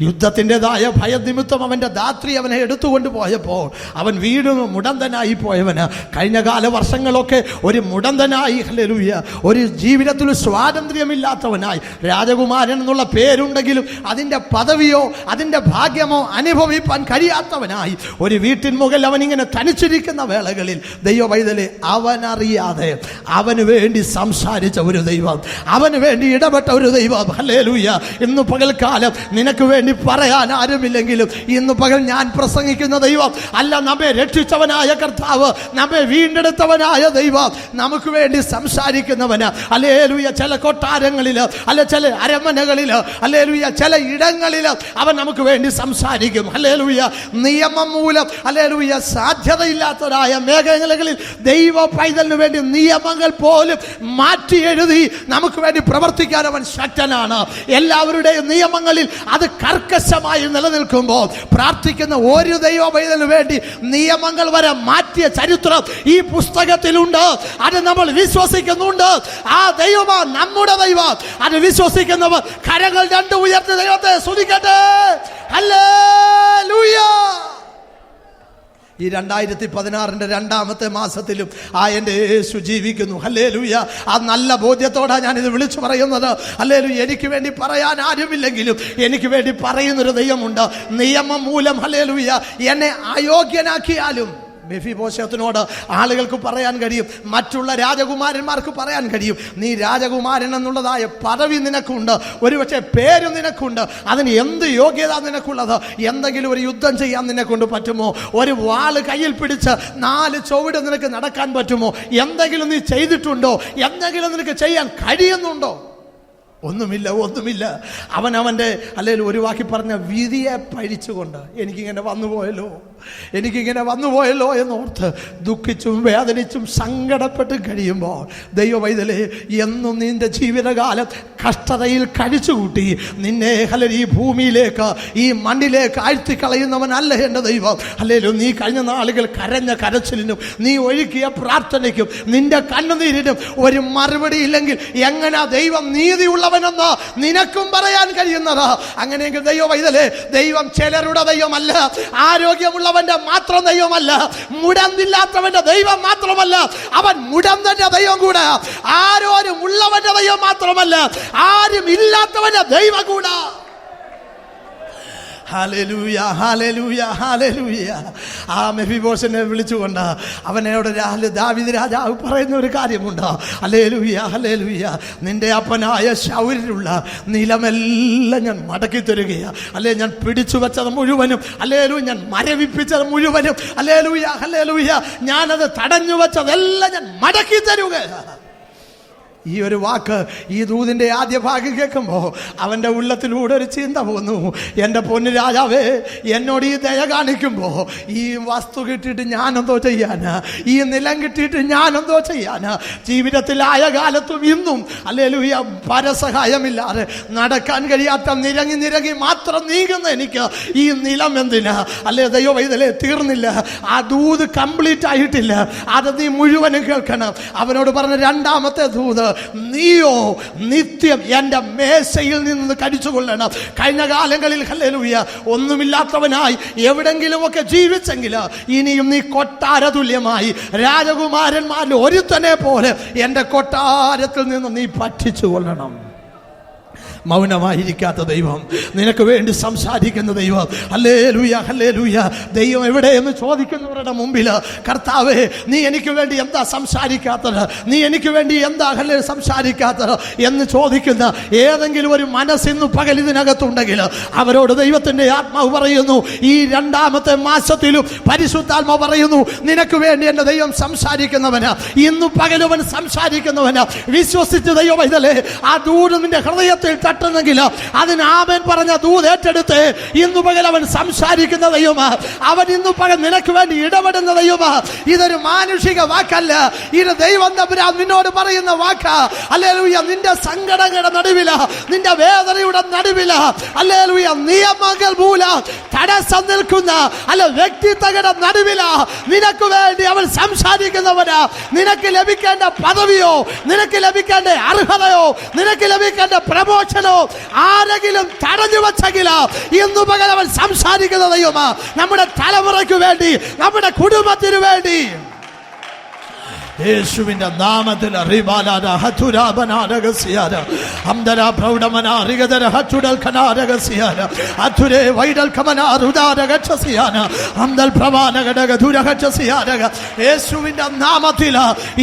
യുദ്ധത്തിൻ്റെതായ ഭയനിമിത്തം അവൻ്റെ ധാത്രി അവനെ എടുത്തുകൊണ്ട് പോയപ്പോൾ അവൻ വീണ്ടും മുടന്തനായി പോയവന്. കഴിഞ്ഞ കാല വർഷങ്ങളൊക്കെ ഒരു മുടന്തനായി, ഹല്ലേലൂയ, ഒരു ജീവിതത്തിൽ സ്വാതന്ത്ര്യമില്ലാത്തവനായി, രാജകുമാരൻ എന്നുള്ള പേരുണ്ടെങ്കിലും അതിൻ്റെ പദവിയോ അതിൻ്റെ ഭാഗ്യമോ അനുഭവിപ്പാൻ കഴിയാത്തവനായി ഒരു വീട്ടിൻ മുകളിൽ അവനിങ്ങനെ തനിച്ചിരിക്കുന്ന വേളകളിൽ ദൈവവൈതലെ അവനറിയാതെ അവന് വേണ്ടി സംസാരിച്ച ഒരു ദൈവം, അവന് വേണ്ടി ഇടപെട്ട ഒരു ദൈവം. ഹല്ലേലൂയ. ഇന്ന് പകൽക്കാലം നിനക്ക് വേണ്ടി പറയാൻ ആരുമില്ലെങ്കിലും ഇന്ന് പകൽ ഞാൻ പ്രസംഗിക്കുന്ന ദൈവം അല്ല, നമ്മെ രക്ഷിച്ചവനായ കർത്താവ്, നമ്മെ വീണ്ടെടുത്തവനായ ദൈവം നമുക്ക് വേണ്ടി സംസാരിക്കുന്നവന്. ഹല്ലേലൂയ. ചില കൊട്ടാരങ്ങളിൽ, അല്ല ചില അരമനകളിൽ, ഹല്ലേലൂയ, ചില ഇടങ്ങളിൽ അവൻ നമുക്ക് വേണ്ടി സംസാരിക്കും. ഹല്ലേലൂയ. നിയമം മൂലം, ഹല്ലേലൂയ, സാധ്യതയില്ലാത്തവരായ മേഖലകളിൽ ദൈവ പൈതലിന് വേണ്ടി നിയമങ്ങൾ പോലും മാറ്റി എഴുതി നമുക്ക് വേണ്ടി പ്രവർത്തിക്കാൻ അവൻ ശക്തനാണ്. എല്ലാവരുടെയും നിയമങ്ങളിൽ അത് കർക്കശമായി നിലനിൽക്കുമ്പോൾ പ്രാർത്ഥിക്കുന്ന ഒരു ദൈവ പൈതലിന് വേണ്ടി നിയമങ്ങൾ വരെ മാറ്റിയ ചരിത്രം ഈ പുസ്തകത്തിലുണ്ട്. അത് നമ്മൾ വിശ്വസിക്കുന്നുണ്ട്. ആ ദൈവമാണ് നമ്മുടെ ദൈവം. അത് വിശ്വസിക്കുന്നവർ കരങ്ങൾ രണ്ടും ഉയർത്തി ദൈവത്തെ സ്തുതിക്കട്ടെ. ഹല്ലേലൂയ. ഈ 2016 രണ്ടാമത്തെ മാസത്തിലും ആ എൻ്റെ യേശു ജീവിക്കുന്നു. ഹല്ലേലൂയ. ആ നല്ല ബോധ്യത്തോടെ ഞാനിത് വിളിച്ചു പറയുന്നത്. ഹല്ലേലൂയ. എനിക്ക് വേണ്ടി പറയാൻ ആരുമില്ലെങ്കിലും എനിക്ക് വേണ്ടി പറയുന്നൊരു ദൈവമുണ്ട്. നിയമം മൂലം, ഹല്ലേലൂയ, എന്നെ അയോഗ്യനാക്കിയാലും മെഫിബോശത്തിനോട് ആളുകൾക്ക് പറയാൻ കഴിയും, മറ്റുള്ള രാജകുമാരന്മാർക്ക് പറയാൻ കഴിയും, നീ രാജകുമാരൻ എന്നുള്ളതായ പദവി നിനക്കുണ്ട്, ഒരുപക്ഷെ പേര് നിനക്കുണ്ട്, അതിന് എന്ത് യോഗ്യത നിനക്കുള്ളത്? എന്തെങ്കിലും ഒരു യുദ്ധം ചെയ്യാൻ നിന്നെക്കൊണ്ട് പറ്റുമോ? ഒരു വാള് കയ്യിൽ പിടിച്ച് 4 ചുവട് നിനക്ക് നടക്കാൻ പറ്റുമോ? എന്തെങ്കിലും നീ ചെയ്തിട്ടുണ്ടോ? എന്തെങ്കിലും നിനക്ക് ചെയ്യാൻ കഴിയുന്നുണ്ടോ? ഒന്നുമില്ല, ഒന്നുമില്ല. അവൻ്റെ അല്ലെങ്കിൽ ഒരു വാക്കി പറഞ്ഞ വിധിയെ പഴിച്ചുകൊണ്ട് എനിക്കിങ്ങനെ വന്നുപോയല്ലോ എന്നോർത്ത് ദുഃഖിച്ചും വേദനിച്ചും സങ്കടപ്പെട്ട് കഴിയുമ്പോൾ ദൈവവൈതലേ, എന്നും നിന്റെ ജീവിതകാലം കഷ്ടതയിൽ കഴിച്ചുകൂട്ടി നിന്നെ ഈ ഭൂമിയിലേക്ക്, ഈ മണ്ണിലേക്ക് ആഴ്ത്തിക്കളയുന്നവനല്ല എൻ്റെ ദൈവം. അല്ലേലും നീ കഴിഞ്ഞ നാളുകൾ കരഞ്ഞ കരച്ചിലിനും നീ ഒഴുക്കിയ പ്രാർത്ഥനയ്ക്കും നിന്റെ കണ്ണുനീരിനും ഒരു മറുപടി ഇല്ലെങ്കിൽ എങ്ങനെ ദൈവം നീതിയുള്ള െന്ന് നിനക്കും പറയാൻ കഴിയുന്നത്? അങ്ങനെയെങ്കിൽ ദൈവവൈതലേ, ദൈവം ചിലരുടെ ദൈവമല്ല, ആരോഗ്യമുള്ളവന്റെ മാത്രം ദൈവമല്ല, മുടന്തില്ലാത്തവന്റെ ദൈവം മാത്രമല്ല, അവൻ മുടന്തന്റെ ദൈവം കൂടെ. ആരോരും ഉള്ളവന്റെ ദൈവം മാത്രമല്ല, ആരും ഇല്ലാത്തവന്റെ ദൈവം കൂടെ. ഹല്ലേലൂയ, ഹല്ലേലൂയ, ഹല്ലേലൂയ. ആ മെഫിബോശനെ വിളിച്ചുകൊണ്ട് അവനോട് ദാവീദ് രാജാവ് പറയുന്ന ഒരു കാര്യമുണ്ട്. Hallelujah, hallelujah. നിന്റെ അപ്പനായ ശൗലിലുള്ള നിലമെല്ലാം ഞാൻ മടക്കി തരുകയാണ്. അല്ലേ, ഞാൻ പിടിച്ചു വെച്ചത് മുഴുവനും, ഹല്ലേലൂയ, ഞാൻ മരവിപ്പിച്ചത് മുഴുവനും, ഹല്ലേലൂയ, ഹല്ലേലൂയ, ഞാനത് തടഞ്ഞു വെച്ചതെല്ലാം ഞാൻ മടക്കി തരുക. ഈ ഒരു വാക്ക്, ഈ ദൂതിൻ്റെ ആദ്യ ഭാഗം കേൾക്കുമ്പോൾ അവൻ്റെ ഉള്ളത്തിലൂടെ ഒരു ചിന്ത പോന്നു. എൻ്റെ പൊന്നു രാജാവേ, എന്നോട് ഈ ദയ കാണിക്കുമ്പോൾ ഈ വസ്തു കിട്ടിയിട്ട് ഞാനെന്തോ ചെയ്യാനാ? ഈ നിലം കിട്ടിയിട്ട് ഞാനെന്തോ ചെയ്യാനാ? ജീവിതത്തിലായ കാലത്തും ഇന്നും, ഹല്ലേലൂയ, പരസഹായമില്ലാതെ നടക്കാൻ കഴിയാത്ത നിരങ്ങി മാത്രം നീങ്ങുന്ന എനിക്ക് ഈ നിലം എന്തിനാ? അല്ലേ ദൈവവൈതലേ, തീർന്നില്ല. ആ ദൂത് കംപ്ലീറ്റ് ആയിട്ടില്ല. അത് നീ മുഴുവനും കേൾക്കണം. അവനോട് പറഞ്ഞ രണ്ടാമത്തെ ദൂത്, നീയോ നിത്യം എൻ്റെ മേശയിൽ നിന്ന് കഴിച്ചുകൊള്ളണം. കഴിഞ്ഞ കാലങ്ങളിൽ, ഹല്ലേലൂയ, ഒന്നുമില്ലാത്തവനായി എവിടെങ്കിലുമൊക്കെ ജീവിച്ചെങ്കിൽ ഇനിയും നീ കൊട്ടാര തുല്യമായി രാജകുമാരന്മാരിൽ ഒരുത്തനെ പോലെ എൻ്റെ കൊട്ടാരത്തിൽ നിന്ന് നീ പഠിച്ചു കൊള്ളണം. മൗനമായിരിക്കാത്ത ദൈവം, നിനക്ക് വേണ്ടി സംസാരിക്കുന്ന ദൈവം. Hallelujah, hallelujah. ദൈവം എവിടെയെന്ന് ചോദിക്കുന്നവരുടെ മുമ്പിൽ, കർത്താവേ, നീ എനിക്ക് വേണ്ടി എന്താ സംസാരിക്കാത്തത്? നീ എനിക്ക് വേണ്ടി എന്താ സംസാരിക്കാത്തത് എന്ന് ചോദിക്കുന്ന ഏതെങ്കിലും ഒരു മനസ്സിന്ന് പകൽ ഇതിനകത്തുണ്ടെങ്കിൽ അവരോട് ദൈവത്തിൻ്റെ ആത്മാവ് പറയുന്നു, ഈ രണ്ടാമത്തെ മാസത്തിലും പരിശുദ്ധാത്മാവ് പറയുന്നു, നിനക്ക് വേണ്ടി എൻ്റെ ദൈവം സംസാരിക്കുന്നവന്, ഇന്നു പകലവൻ സംസാരിക്കുന്നവന്. വിശ്വസിച്ച് ദൈവം ഇതല്ലേ, ആ ദൂത് നിന്റെ ഹൃദയത്തിൽ തട്ടുന്നെങ്കിൽ അതിന് ആമേൻ പറഞ്ഞ ദൂത് ഏറ്റെടുത്ത് ഇന്നു പകൽ അവൻ സംസാരിക്കുന്ന ദൈവമാ. അവൻ ഇന്നു പകൽ നിനക്ക് വേണ്ടി ഇടപെടുന്ന ദൈവമാ. ഇതൊരു മാനുഷിക വാക്കല്ല, ഇത് ദൈവം തമ്പുരാൻ നിന്നോട് പറയുന്ന വാക്കാ. ഹല്ലേലൂയ. നിന്റെ സങ്കടങ്ങളുടെ നടുവില, നിന്റെ വേദനയുടെ നടുവില, ഹല്ലേലൂയ, നിയമങ്ങൾ മൂലം തടസ്സം നിൽക്കുന്ന വ്യക്തിത്വങ്ങളുടെ നടുവില നിനക്ക് വേണ്ടി അവൻ സംസാരിക്കുന്നവനാ. നിനക്ക് ലഭിക്കേണ്ട പദവിയോ, നിനക്ക് ലഭിക്കേണ്ട അർഹതയോ, നിനക്ക് ലഭിക്കേണ്ട പ്രമോഷനോ ആരെങ്കിലും തടഞ്ഞു വച്ചെങ്കിൽ ഇന്നു പകൽ അവൻ സംസാരിക്കുന്ന ദൈവമാ. നമ്മുടെ തലമുറയ്ക്ക് വേണ്ടി, നമ്മുടെ കുടുംബത്തിന് വേണ്ടി യേശുവിന്റെ നാമത്തിൽ യേശുവിന്റെ നാമത്തിൽ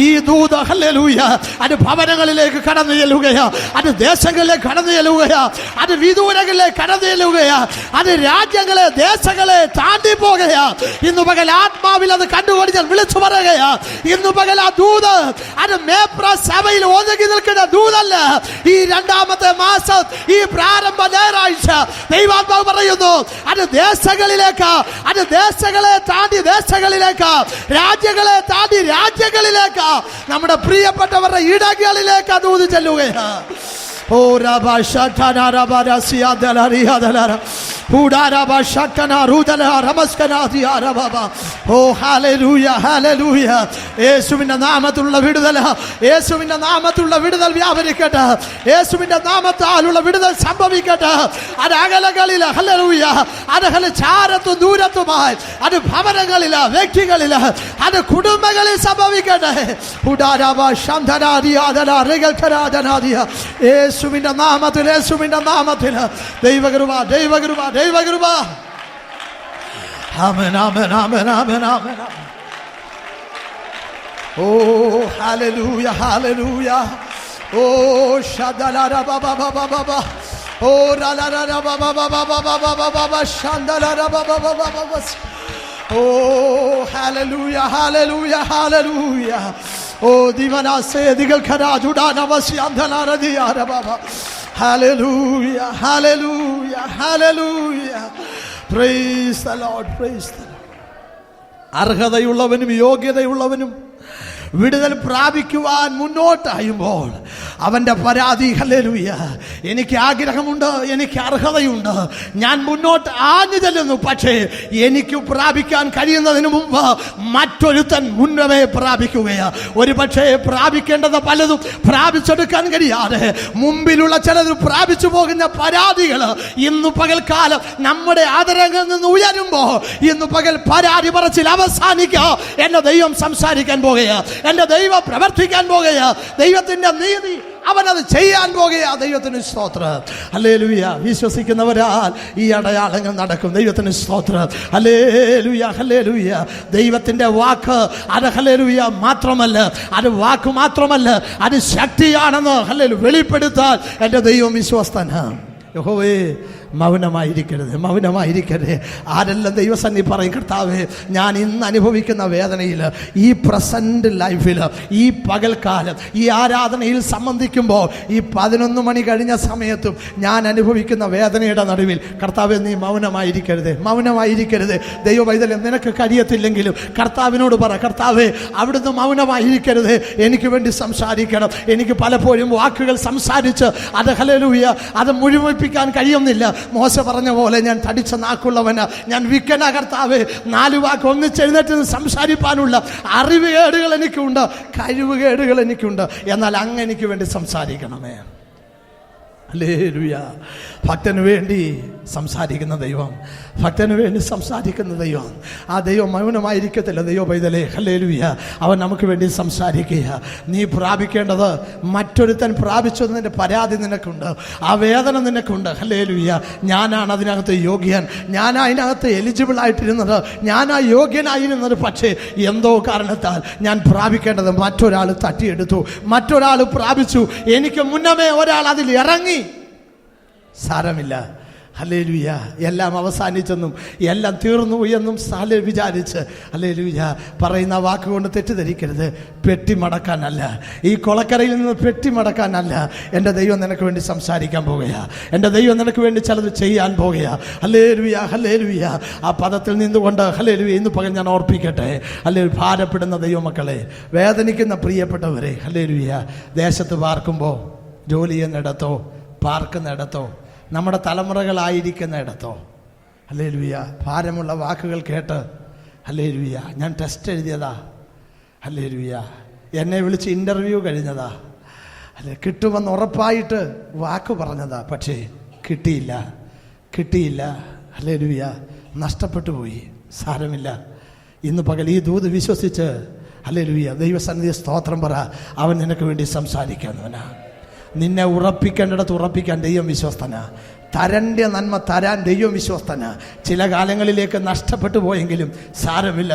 ഈ ദൂത ഹല്ലേലൂയ അത് ഭവനങ്ങളിലേക്ക് കടന്നു ചെല്ലുകയാ, അത് ദേശങ്ങളിലേക്ക് കടന്നു ചെല്ലുകയാ, അത് വിദൂരങ്ങളിലേക്ക് കടന്നു ചെല്ലുകയാ, അത് രാജ്യങ്ങളെ ദേശങ്ങളെ താണ്ടി പോകുകയാ. ഇന്നു പകൽ ആത്മാവിൽ അത് കണ്ടുകൊണ്ട് ഞാൻ വിളിച്ചു പറയുകയാ. ഇന്നു പകൽ ആ ദൂത് അത് മേപ്ര സഭയിൽ ഒതുങ്ങി നിൽക്കുന്ന ദൂതല്ല. ഈ രണ്ടാമത്തെ മാസം, ഈ പ്രാരംഭ ഞായറാഴ്ച ദൈവാത്മാവ് പറയുന്നു അത് ദേശങ്ങളിലേക്ക്, അത് ദേശങ്ങളെ താണ്ടി ദേശങ്ങളിലേക്ക്, രാജ്യങ്ങളെ താണ്ടി രാജ്യങ്ങളിലേക്ക്, നമ്മുടെ പ്രിയപ്പെട്ടവരുടെ ഇടങ്ങളിലേക്ക് ദൂത് ചെല്ലുകയാ. ഓ രബാ ശതനാ രബാ രസിയാ ദലരിയാ ദലര ഉഡാരബാ ശതനാ റുദല റമസ്കനാ ദിയാ രബാ. ഓ ഹല്ലേലൂയ, ഹല്ലേലൂയ. യേശുവിന്റെ നാമത്തിലുള്ള വിടുതൽ, യേശുവിന്റെ നാമത്തിലുള്ള വിടുതൽ വ്യാപരിക്കട്ടെ. യേശുവിന്റെ നാമത്താലുള്ള വിടുതൽ സംഭവിക്കട്ടെ. അത് അകലകളിൽ, ഹല്ലേലൂയ, അത് ചാരത്തും ദൂരത്തുമായി, അത് ഭവനങ്ങളിൽ, വ്യക്തികളിൽ, അത് കുടുംബങ്ങളിൽ സംഭവിക്കട്ടെ. ഉഡാരബാ ശന്തനാ ദിയാ ദല റിഗൽഖരാദനാദിയ. യേശുവിന്റെ നാമത്തിൽ, യേശുവിന്റെ നാമത്തിൽ ദൈവകൃപ, ദൈവകൃപ, ദൈവകൃപ. ആമേൻ, ആമേൻ, ആമേൻ, ആമേൻ, ആമേൻ. ഓ ഹല്ലേലൂയ, ഹല്ലേലൂയ. ഓ ശദലര ബാബാ ബാബാ ബാബാ. ഓ രലര ബാബാ ബാബാ ബാബാ ബാബാ ശദലര ബാബാ ബാബാ ബാബാ. ഓ ഹല്ലേലൂയ, ഹല്ലേലൂയ, ഹല്ലേലൂയ. ഓ ദിവനാസേ ദിഗൽ ഖരാജുഡാ നവസി അന്ധനാരദിയാര ബാബാ. ഹല്ലേലൂയ, ഹല്ലേലൂയ, ഹല്ലേലൂയ. Praise the lord, praise the lord. അർഹതയുള്ളവനും യോഗ്യതയുള്ളവനും വിടുതൽ പ്രാപിക്കുവാൻ മുന്നോട്ടായുമ്പോൾ അവൻ്റെ പരാതി, ഹല്ലേലൂയ, എനിക്ക് ആഗ്രഹമുണ്ട്, എനിക്ക് അർഹതയുണ്ട്, ഞാൻ മുന്നോട്ട് ആഞ്ഞു ചെല്ലുന്നു, പക്ഷേ എനിക്ക് പ്രാപിക്കാൻ കഴിയുന്നതിന് മുമ്പ് മറ്റൊരുത്തൻ മുന്നമേ പ്രാപിക്കുകയാ. ഒരു പക്ഷേ പ്രാപിക്കേണ്ടത് പലതും പ്രാപിച്ചെടുക്കാൻ കഴിയാതെ മുമ്പിലുള്ള ചിലത് പ്രാപിച്ചു പോകുന്ന പരാതികൾ ഇന്നു പകൽക്കാലം നമ്മുടെ ആദരങ്ങളിൽ നിന്ന് ഉയരുമ്പോൾ ഇന്നു പകൽ പരാതി പറച്ചിൽ അവസാനിക്കുക. എന്റെ ദൈവം സംസാരിക്കാൻ പോകുകയാ, എന്റെ ദൈവം പ്രവർത്തിക്കാൻ പോകുകയാ, ദൈവത്തിന്റെ നീതി അവനത് ചെയ്യാൻ പോകുകയാ. ദൈവത്തിന് സ്തോത്രം, ഹല്ലേലൂയ. വിശ്വസിക്കുന്നവരാൽ ഈ അടയാളങ്ങൾ നടക്കും. ദൈവത്തിന് സ്തോത്രം, ഹല്ലേലൂയ, ഹല്ലേലൂയ. ദൈവത്തിന്റെ വാക്ക് അത് ഹല്ലേലൂയ മാത്രമല്ല, അത് വാക്ക് മാത്രമല്ല, അത് ശക്തിയാണെന്ന് ഹല്ലേലൂയ വെളിപ്പെടുത്താൻ എൻ്റെ ദൈവം വിശ്വസ്തനാണ്. യഹോവേ, മൗനമായിരിക്കരുത്, മൗനമായിരിക്കരുത്. ആരെല്ലാം ദൈവസന്നിധി പറയും, കർത്താവേ, ഞാൻ ഇന്ന് അനുഭവിക്കുന്ന വേദനയിൽ, ഈ പ്രസന്റ് ലൈഫിൽ, ഈ പകൽക്കാലം ഈ ആരാധനയിൽ സംബന്ധിക്കുമ്പോൾ, ഈ 11 മണി കഴിഞ്ഞ സമയത്തും ഞാൻ അനുഭവിക്കുന്ന വേദനയുടെ നടുവിൽ, കർത്താവേ, നീ മൗനമായിരിക്കരുത്, മൗനമായിരിക്കരുത്. ദൈവവൈതല്യം നിനക്ക് കഴിയത്തില്ലെങ്കിലും കർത്താവിനോട് പറ, കർത്താവേ, അവിടുന്ന് മൗനമായിരിക്കരുത്, എനിക്ക് വേണ്ടി സംസാരിക്കണം. എനിക്ക് പലപ്പോഴും വാക്കുകൾ സംസാരിച്ച് അത് ഹല്ലേലൂയ അത് മുഴുമിപ്പിക്കാൻ കഴിയുന്നില്ല. മോശ പറഞ്ഞ പോലെ ഞാൻ തടിച്ച നാക്കുള്ളവന്, ഞാൻ വിക്കന, കർത്താവേ, 4 വാക്ക് ഒന്നിച്ചെഴുന്നേറ്റ് സംസാരിപ്പാനുള്ള അറിവുകേടുകൾ എനിക്കുണ്ട്, കഴിവുകേടുകൾ എനിക്കുണ്ട്. എന്നാൽ അങ്ങ് എനിക്ക് വേണ്ടി സംസാരിക്കണമേ. ഹല്ലേലൂയ. ഭക്തന് വേണ്ടി സംസാരിക്കുന്ന ദൈവം, ഭക്തന് വേണ്ടി സംസാരിക്കുന്ന ദൈവം. ആ ദൈവം മൗനമായിരിക്കത്തില്ല. ദൈവ പൈതലേ, ഹല്ലേലൂയ, അവൻ നമുക്ക് വേണ്ടി സംസാരിക്കുക. നീ പ്രാപിക്കേണ്ടത് മറ്റൊരുത്തൻ പ്രാപിച്ചതിൻ്റെ പരാതി നിനക്കുണ്ട്, ആ വേദന നിനക്കുണ്ട്. ഹല്ലേലൂയ. ഞാനാണ് അതിനകത്ത് യോഗ്യൻ, ഞാൻ അതിനകത്ത് എലിജിബിൾ ആയിട്ടിരുന്നത്, ഞാൻ ആ യോഗ്യനായിരുന്നത്. പക്ഷേ എന്തോ കാരണത്താൽ ഞാൻ പ്രാപിക്കേണ്ടത് മറ്റൊരാൾ തട്ടിയെടുത്തു, മറ്റൊരാൾ പ്രാപിച്ചു. എനിക്ക് മുന്നമേ ഒരാൾ അതിൽ ഇറങ്ങി. സാരമില്ല, ഹല്ലേലൂയ. എല്ലാം അവസാനിച്ചെന്നും എല്ലാം തീർന്നു എന്നും വിചാരിച്ച് ഹല്ലേലൂയ പറയുന്ന വാക്കുകൊണ്ട് തെറ്റിദ്ധരിക്കരുത്. പെട്ടി മടക്കാനല്ല, ഈ കൊളക്കരയിൽ നിന്ന് പെട്ടി മടക്കാനല്ല. എൻ്റെ ദൈവം നിനക്ക് വേണ്ടി സംസാരിക്കാൻ പോകുകയാ. എൻ്റെ ദൈവം നിനക്ക് വേണ്ടി ചിലത് ചെയ്യാൻ പോകുകയാ. Hallelujah, hallelujah. ആ പദത്തിൽ നിന്നുകൊണ്ട് ഹല്ലേലൂയ ഇന്ന് പകൽ ഞാൻ ഓർപ്പിക്കട്ടെ. ഹല്ലേലൂയ. ഭാരപ്പെടുന്ന ദൈവമക്കളെ, വേദനിക്കുന്ന പ്രിയപ്പെട്ടവരെ, ഹല്ലേലൂയ ദേശത്ത് പാർക്കുമ്പോൾ, ജോലി ചെയ്യുന്നിടത്തോ, പാർക്കുന്നിടത്തോ, നമ്മുടെ തലമുറകളായിരിക്കുന്നിടത്തോ, ഹല്ലേലൂയ ഭാരമുള്ള വാക്കുകൾ കേട്ട്, ഹല്ലേലൂയ ഞാൻ ടെസ്റ്റ് എഴുതിയതാ, ഹല്ലേലൂയ എന്നെ വിളിച്ച് ഇൻ്റർവ്യൂ കഴിഞ്ഞതാ, അല്ലെ കിട്ടുമെന്ന് ഉറപ്പായിട്ട് വാക്ക് പറഞ്ഞതാ, പക്ഷേ കിട്ടിയില്ല. ഹല്ലേലൂയ നഷ്ടപ്പെട്ടു പോയി. സാരമില്ല, ഇന്ന് പകൽ ഈ ദൂത് വിശ്വസിച്ച് ഹല്ലേലൂയ ദൈവസന്നിധി സ്തോത്രം പറ. അവൻ നിനക്ക് വേണ്ടി സംസാരിക്കുന്നവനാ. നിന്നെ ഉറപ്പിക്കേണ്ടിടത്ത് ഉറപ്പിക്കാൻ ദൈവം വിശ്വസ്തനാ. തരണ്ട നന്മ തരാൻ ദൈവം വിശ്വസ്തനാ. ചില കാലങ്ങളിലേക്ക് നഷ്ടപ്പെട്ടു പോയെങ്കിലും സാരമില്ല.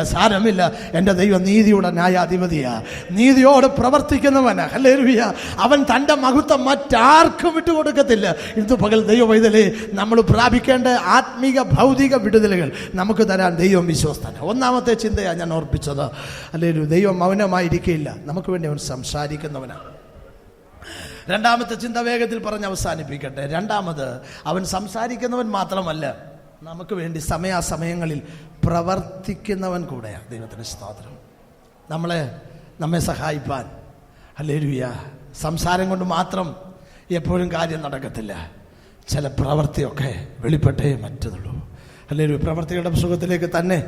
എൻ്റെ ദൈവം നീതിയുടെ ന്യായാധിപതിയാ, നീതിയോട് പ്രവർത്തിക്കുന്നവനാ. ഹല്ലേലൂയ. അവൻ തൻ്റെ മഹത്വം മറ്റാർക്കും വിട്ടുകൊടുക്കത്തില്ല. ഇന്ന് പകൽ ദൈവവൈതലേ, നമ്മൾ പ്രാപിക്കേണ്ട ആത്മീക ഭൗതിക വിടുതലുകൾ നമുക്ക് തരാൻ ദൈവം വിശ്വസ്തനാ. ഒന്നാമത്തെ ചിന്തയാണ് ഞാൻ ഓർപ്പിച്ചത്. ഹല്ലേലൂയ. ദൈവം മൗനമായിരിക്കില്ല, നമുക്ക് വേണ്ടി അവൻ സംസാരിക്കുന്നവനാണ്. രണ്ടാമത്തെ ചിന്ത വേഗത്തിൽ പറഞ്ഞ് അവസാനിപ്പിക്കട്ടെ. രണ്ടാമത്, അവൻ സംസാരിക്കുന്നവൻ മാത്രമല്ല, നമുക്ക് വേണ്ടി സമയാസമയങ്ങളിൽ പ്രവർത്തിക്കുന്നവൻ കൂടെയാണ്. ദൈവത്തിന് സ്തോത്രം. നമ്മെ സഹായിപ്പാൻ. ഹല്ലേലൂയ. സംസാരം കൊണ്ട് മാത്രം എപ്പോഴും കാര്യം നടക്കത്തില്ല. ചില പ്രവൃത്തിയൊക്കെ വെളിപ്പെട്ടേ മറ്റതുള്ളൂ. ഹല്ലേലൂയ. പ്രവൃത്തികളുടെ സുഖത്തിലേക്ക് തന്നെ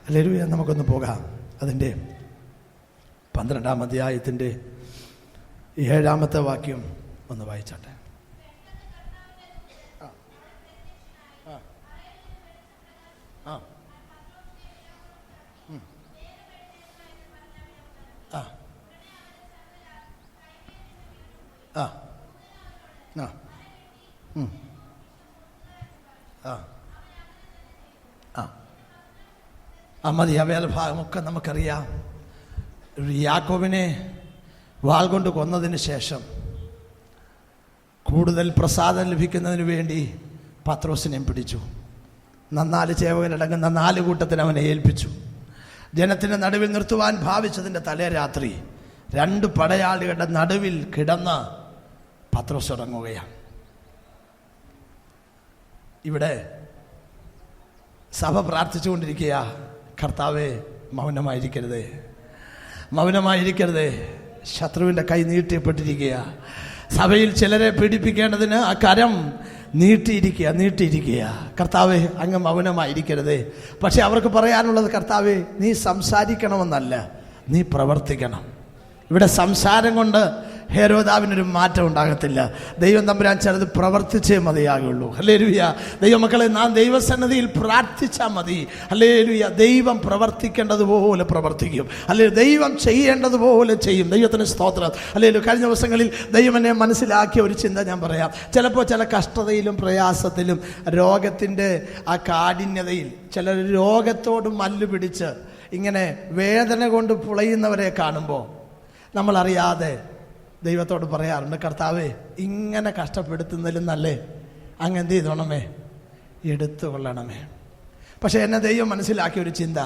ഹല്ലേലൂയ നമുക്കൊന്ന് പോകാം. അതിൻ്റെ 12-ാം അധ്യായത്തിൻ്റെ 7-ാമത്തെ വാക്യം ഒന്ന് വായിച്ചാട്ടെ. മതി. ആ വേദഭാഗമൊക്കെ നമുക്കറിയാം. യാക്കോബിനെ വാൾ കൊണ്ട് കൊന്നതിന് ശേഷം കൂടുതൽ പ്രസാദം ലഭിക്കുന്നതിന് വേണ്ടി പത്രോസിനെയും പിടിച്ചു. 4 ചേവകരടങ്ങുന്ന 4 കൂട്ടത്തിന് അവനെ ഏൽപ്പിച്ചു. ജനത്തിൻ്റെ നടുവിൽ നിർത്തുവാൻ ഭാവിച്ചതിൻ്റെ തലേ രാത്രി 2 പടയാളികളുടെ നടുവിൽ കിടന്ന് പത്രോസ് ഉറങ്ങുകയാണ്. ഇവിടെ സഭ പ്രാർത്ഥിച്ചുകൊണ്ടിരിക്കുക, കർത്താവേ മൗനമായിരിക്കരുതേ. ശത്രുവിൻ്റെ കൈ നീട്ടിപ്പെട്ടിരിക്കുക. സഭയിൽ ചിലരെ പീഡിപ്പിക്കേണ്ടതിന് ആ കരം നീട്ടിയിരിക്കുക. കർത്താവേ, അങ്ങ് മൗനമായിരിക്കരുതേ. പക്ഷെ അവർക്ക് പറയാനുള്ളത്, കർത്താവേ നീ സംസാരിക്കണമെന്നല്ല, നീ പ്രവർത്തിക്കണം. ഇവിടെ സംസാരം കൊണ്ട് ഹേരോദാവിനൊരു മാറ്റം ഉണ്ടാകത്തില്ല. ദൈവം തമ്പുരാൻ ചിലത് പ്രവർത്തിച്ചേ മതിയാകുള്ളൂ. ഹല്ലേലൂയ. ദൈവമക്കളെ, നാം ദൈവസന്നിധിയിൽ പ്രാർത്ഥിച്ചാൽ മതി. ഹല്ലേലൂയ. ദൈവം പ്രവർത്തിക്കേണ്ടതുപോലെ പ്രവർത്തിക്കും. അല്ലെങ്കിൽ ദൈവം ചെയ്യേണ്ടതുപോലെ ചെയ്യും. ദൈവത്തിന് സ്തോത്രം. അല്ലെങ്കിൽ കഴിഞ്ഞ ദിവസങ്ങളിൽ ദൈവം എന്നെ മനസ്സിലാക്കിയ ഒരു ചിന്ത ഞാൻ പറയാം. ചിലപ്പോൾ ചില കഷ്ടതയിലും പ്രയാസത്തിലും രോഗത്തിൻ്റെ ആ കാഠിന്യതയിൽ ചിലർ രോഗത്തോട് മല്ല് പിടിച്ച് ഇങ്ങനെ വേദന കൊണ്ട് പുളയുന്നവരെ കാണുമ്പോൾ നമ്മളറിയാതെ ദൈവത്തോട് പറയാറുണ്ട്, കർത്താവേ ഇങ്ങനെ കഷ്ടപ്പെടുത്തുന്നതിലും നല്ലേ അങ്ങ് എന്ത് ചെയ്തോണമേ, എടുത്തുകൊള്ളണമേ. പക്ഷേ എന്നെ ദൈവം മനസ്സിലാക്കിയ ഒരു ചിന്ത,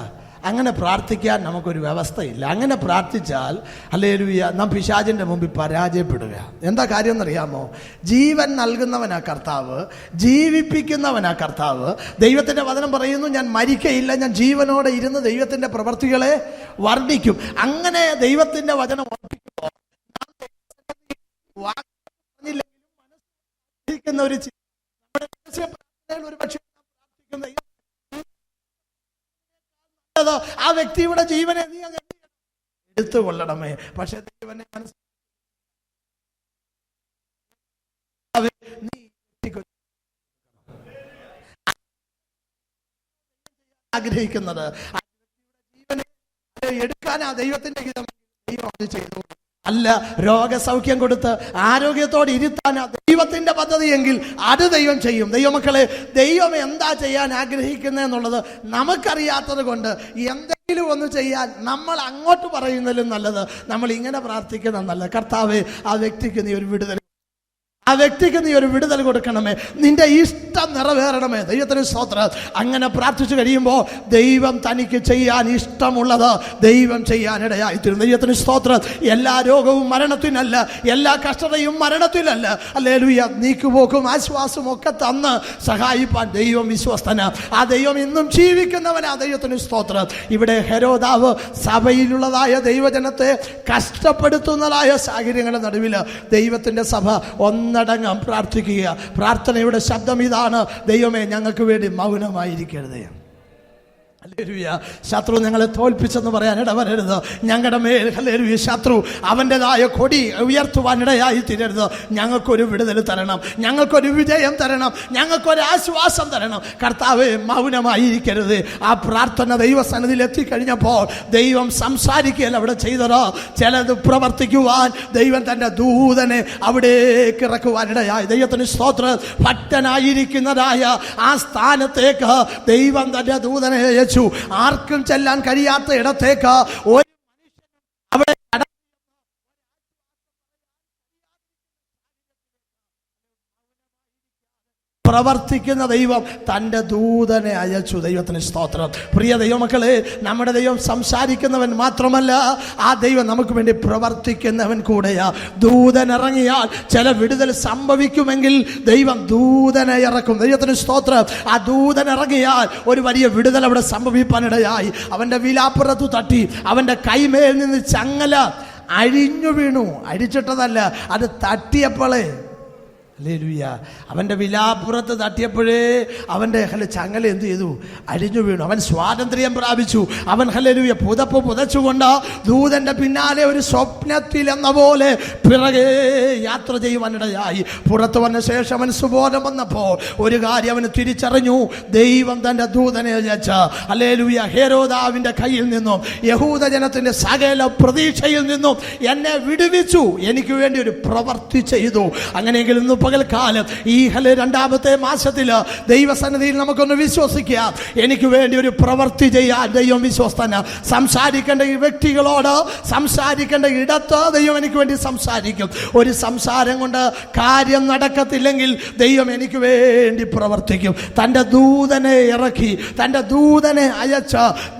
അങ്ങനെ പ്രാർത്ഥിക്കാൻ നമുക്കൊരു വ്യവസ്ഥയില്ല. അങ്ങനെ പ്രാർത്ഥിച്ചാൽ ഹല്ലേലൂയ നാം പിശാചിൻ്റെ മുമ്പിൽ പരാജയപ്പെടുക. എന്താ കാര്യം എന്നറിയാമോ? ജീവൻ നൽകുന്നവനാ കർത്താവ്, ജീവിപ്പിക്കുന്നവനാ കർത്താവ്. ദൈവത്തിൻ്റെ വചനം പറയുന്നു, ഞാൻ മരിക്കയില്ല, ഞാൻ ജീവനോടെ ഇരുന്ന് ദൈവത്തിൻ്റെ പ്രവൃത്തികളെ വർണ്ണിക്കും. അങ്ങനെ ദൈവത്തിൻ്റെ വചനം ഓർപ്പിക്കുമ്പോൾ ഒരു ആ വ്യക്തിയുടെ ജീവനെ നീ എടുത്തുകൊള്ളണമേ. പക്ഷെ ദൈവനെ ആഗ്രഹിക്കുന്നത് ജീവനെ എടുക്കാനാ ദൈവത്തിന്റെ ഹിതം. ദൈവം അത് ചെയ്തു അല്ല, രോഗസൗഖ്യം കൊടുത്ത് ആരോഗ്യത്തോടെ ഇരുത്താനാ ദൈവത്തിന്റെ പദ്ധതിയെങ്കിൽ അത് ദൈവം ചെയ്യും. ദൈവമക്കളെ, ദൈവം എന്താ ചെയ്യാൻ ആഗ്രഹിക്കുന്നതെന്നുള്ളത് നമുക്കറിയാത്തത് കൊണ്ട് എന്തെങ്കിലും ഒന്ന് ചെയ്യാൻ നമ്മൾ അങ്ങോട്ട് പറയുന്നതിലും നല്ലത് നമ്മൾ ഇങ്ങനെ പ്രാർത്ഥിക്കുന്നത് നല്ലത്. കർത്താവേ, ആ വ്യക്തിക്ക് നീ ഒരു വിടുതൽ കൊടുക്കണമേ. നിന്റെ ഇഷ്ടം നിറവേറണമേ. ദൈവത്തിന് സ്തോത്രം. അങ്ങനെ പ്രാർത്ഥിച്ചു കഴിയുമ്പോൾ ദൈവം തനിക്ക് ചെയ്യാൻ ഇഷ്ടമുള്ളത് ദൈവം ചെയ്യാനിടയായിത്തീരും. ദൈവത്തിന് സ്തോത്രം. എല്ലാ രോഗവും മരണത്തിനല്ല, എല്ലാ കഷ്ടതയും മരണത്തിനല്ല. ഹല്ലേലൂയ. നീക്കുപോക്കും ആശ്വാസവും ഒക്കെ തന്ന് സഹായിപ്പാൻ ദൈവം വിശ്വസ്തന. ആ ദൈവം ഇന്നും ജീവിക്കുന്നവനാ. ദൈവത്തിന് സ്തോത്രം. ഇവിടെ ഹെരോദാവ് സഭയിലുള്ളതായ ദൈവജനത്തെ കഷ്ടപ്പെടുത്തുന്നതായ സാഹചര്യങ്ങളുടെ നടുവിൽ ദൈവത്തിൻ്റെ സഭ ഒന്നടങ്കം പ്രാർത്ഥിക്കുക. പ്രാർത്ഥനയുടെ ശബ്ദം ഇതാണ്: ദൈവമേ, ഞങ്ങൾക്ക് വേണ്ടി മൗനമായിരിക്കരുതേ. ഹല്ലേലൂയ. ശത്രു ഞങ്ങളെ തോൽപ്പിച്ചെന്ന് പറയാൻ ഇടവരരുത്. ഞങ്ങളുടെ മേൽ ഹല്ലേലൂയ ശത്രു അവൻ്റെതായ കൊടി ഉയർത്തുവാനിടയായി തീരരുത്. ഞങ്ങൾക്കൊരു വിടുതൽ തരണം, ഞങ്ങൾക്കൊരു വിജയം തരണം, ഞങ്ങൾക്കൊരു ആശ്വാസം തരണം. കർത്താവേ, മൗനമായിരിക്കരുത്. ആ പ്രാർത്ഥന ദൈവസന്നിധിയിൽ എത്തിക്കഴിഞ്ഞപ്പോൾ ദൈവം സംസാരിക്കുകയല്ല അവിടെ ചെയ്തത്. ചിലത് പ്രവർത്തിക്കുവാൻ ദൈവം തൻ്റെ ദൂതനെ അവിടേക്ക് ഇറക്കുവാനിടയായി. ദൈവത്തിന് സ്തോത്രം. ഭക്തനായിരിക്കുന്നതായ ആ സ്ഥാനത്തേക്ക് ദൈവം തൻ്റെ ദൂതനെ അയച്ചു. ആർക്കും ചെല്ലാൻ കഴിയാത്ത ഇടത്തേക്ക് ഒരു അവിടെ പ്രവർത്തിക്കുന്ന ദൈവം തൻ്റെ ദൂതനെ അയച്ചു. ദൈവത്തിന് സ്തോത്രം. പ്രിയ ദൈവമക്കളെ, നമ്മുടെ ദൈവം സംസാരിക്കുന്നവൻ മാത്രമല്ല, ആ ദൈവം നമുക്ക് വേണ്ടി പ്രവർത്തിക്കുന്നവൻ കൂടെയാ. ദൂതൻ ഇറങ്ങിയാൽ ചില വിടുതൽ സംഭവിക്കുമെങ്കിൽ ദൈവം ദൂതനെ ഇറക്കും. ദൈവത്തിന് സ്തോത്രം. ആ ദൂതൻ ഇറങ്ങിയാൽ ഒരു വലിയ വിടുതൽ അവിടെ സംഭവിക്കാനിടയായി. അവൻ്റെ വിലാപ്പുറത്തു തട്ടി അവൻ്റെ കൈമേൽ നിന്ന് ചങ്ങല അഴിഞ്ഞു വീണു. അഴിച്ചിട്ടതല്ല, അത് തട്ടിയപ്പോളേ ഹല്ലേലൂയ, അവൻ്റെ വിലാപ്പുറത്ത് തട്ടിയപ്പോഴേ അവൻ്റെ ചങ്ങല എന്ത് ചെയ്തു? അഴിഞ്ഞു വീണു. അവൻ സ്വാതന്ത്ര്യം പ്രാപിച്ചു. അവൻ ഹല്ലേലൂയ പുതപ്പ് പുതച്ചുകൊണ്ട് ദൂതൻ്റെ പിന്നാലെ ഒരു സ്വപ്നത്തിൽ എന്ന പോലെ പിറകെ യാത്ര ചെയ്യുവാനിടയായി. പുറത്തു വന്ന ശേഷം അവൻ സുബോധം വന്നപ്പോൾ ഒരു കാര്യം അവന് തിരിച്ചറിഞ്ഞു: ദൈവം തൻ്റെ ദൂതനെ അയച്ച ഹല്ലേലൂയ ഹെരോദാവിൻ്റെ കയ്യിൽ നിന്നും യഹൂദ ജനത്തിൻ്റെ സകല പ്രതീക്ഷയിൽ നിന്നും എന്നെ വിടുവിച്ചു. എനിക്ക് വേണ്ടി ഒരു പ്രവൃത്തി ചെയ്തു. അങ്ങനെയെങ്കിൽ ഇന്ന് പകൽക്കാലം ഈ രണ്ടാമത്തെ മാസത്തിൽ ദൈവസന്നിധിയിൽ നമുക്കൊന്ന് വിശ്വസിക്കാം. എനിക്ക് വേണ്ടി ഒരു പ്രവൃത്തി ചെയ്യാൻ ദൈവം വിശ്വസ്തന. സംസാരിക്കേണ്ട വ്യക്തികളോട്, സംസാരിക്കേണ്ട ഇടത്ത് ദൈവം എനിക്ക് വേണ്ടി സംസാരിക്കും. ഒരു സംസാരം കൊണ്ട് കാര്യം നടക്കത്തില്ലെങ്കിൽ ദൈവം എനിക്ക് വേണ്ടി പ്രവർത്തിക്കും. തൻ്റെ ദൂതനെ ഇറക്കി, തൻ്റെ ദൂതനെ അയച്ച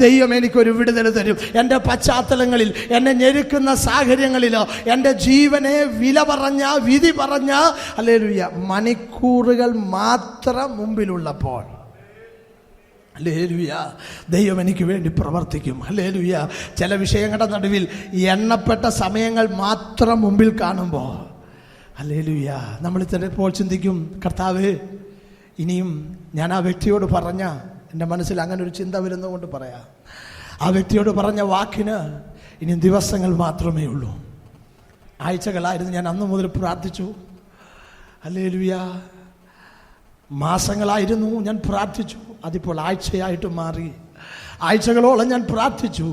ദൈവം എനിക്കൊരു വിടുതൽ തരും. എൻ്റെ പശ്ചാത്തലങ്ങളിൽ, എന്നെ ഞെരുക്കുന്ന സാഹചര്യങ്ങളിൽ, എൻ്റെ ജീവനെ വില പറഞ്ഞ, വിധി പറഞ്ഞ ഹല്ലേലൂയ മണിക്കൂറുകൾ മാത്രം മുമ്പിലുള്ളപ്പോൾ ഹല്ലേലൂയ ദൈവം എനിക്ക് വേണ്ടി പ്രവർത്തിക്കും. ഹല്ലേലൂയ. ചില വിഷയങ്ങളുടെ നടുവിൽ എണ്ണപ്പെട്ട സമയങ്ങൾ മാത്രം മുമ്പിൽ കാണുമ്പോൾ ഹല്ലേലൂയ നമ്മൾ ചിലപ്പോൾ ചിന്തിക്കും: കർത്താവേ, ഇനിയും ഞാൻ ആ വ്യക്തിയോട് പറഞ്ഞ, എൻ്റെ മനസ്സിൽ അങ്ങനെ ഒരു ചിന്ത വരുന്നതുകൊണ്ട് പറയാം, ആ വ്യക്തിയോട് പറഞ്ഞ വാക്കിന് ഇനി ദിവസങ്ങൾ മാത്രമേ ഉള്ളൂ. ആഴ്ചകളായിരുന്നു ഞാൻ അന്ന് മുതൽ പ്രാർത്ഥിച്ചു. ഹല്ലേലൂയ. മാസങ്ങളായിരുന്നു ഞാൻ പ്രാർത്ഥിച്ചു. അതിപ്പോൾ ആഴ്ചയായിട്ട് മാറി. ആഴ്ചകളോളം ഞാൻ പ്രാർത്ഥിച്ചു.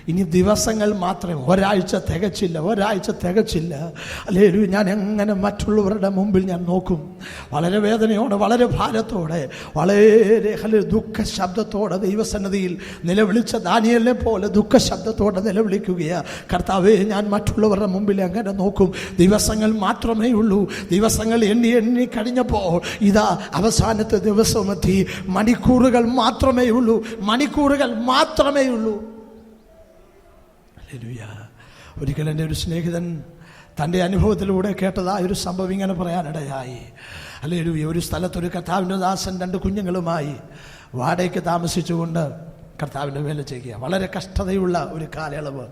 ഇനി ദിവസങ്ങൾ മാത്രമേ. ഒരാഴ്ച തികച്ചില്ല. ഹല്ലേലൂയ. ഞാൻ എങ്ങനെ മറ്റുള്ളവരുടെ മുമ്പിൽ ഞാൻ നോക്കും? വളരെ വേദനയോടെ, വളരെ ഭാരത്തോടെ, വളരെ ദുഃഖ ശബ്ദത്തോടെ ദൈവസന്നിധിയിൽ നിലവിളിച്ച ദാനിയേലിനെ പോലെ ദുഃഖ ശബ്ദത്തോടെ നിലവിളിക്കുകയാണ്: കർത്താവേ, ഞാൻ മറ്റുള്ളവരുടെ മുമ്പിൽ എങ്ങനെ നോക്കും? ദിവസങ്ങൾ മാത്രമേ ഉള്ളൂ. ദിവസങ്ങൾ എണ്ണി കഴിഞ്ഞപ്പോൾ ഇതാ അവസാനത്തെ ദിവസമെത്തി. മണിക്കൂറുകൾ മാത്രമേ ഉള്ളൂ. ഹല്ലേലൂയ. ഒരിക്കൽ എൻ്റെ ഒരു സ്നേഹിതൻ തൻ്റെ അനുഭവത്തിലൂടെ കേട്ടതായ ഒരു സംഭവം ഇങ്ങനെ പറയാനിടയായി. ഹല്ലേലൂയ. ഒരു സ്ഥലത്തൊരു കർത്താവിൻ്റെ ദാസൻ 2 കുഞ്ഞുങ്ങളുമായി വാടകയ്ക്ക് താമസിച്ചുകൊണ്ട് കർത്താവിൻ്റെ വേല ചെയ്യുക. വളരെ കഷ്ടതയുള്ള ഒരു കാലയളവ്,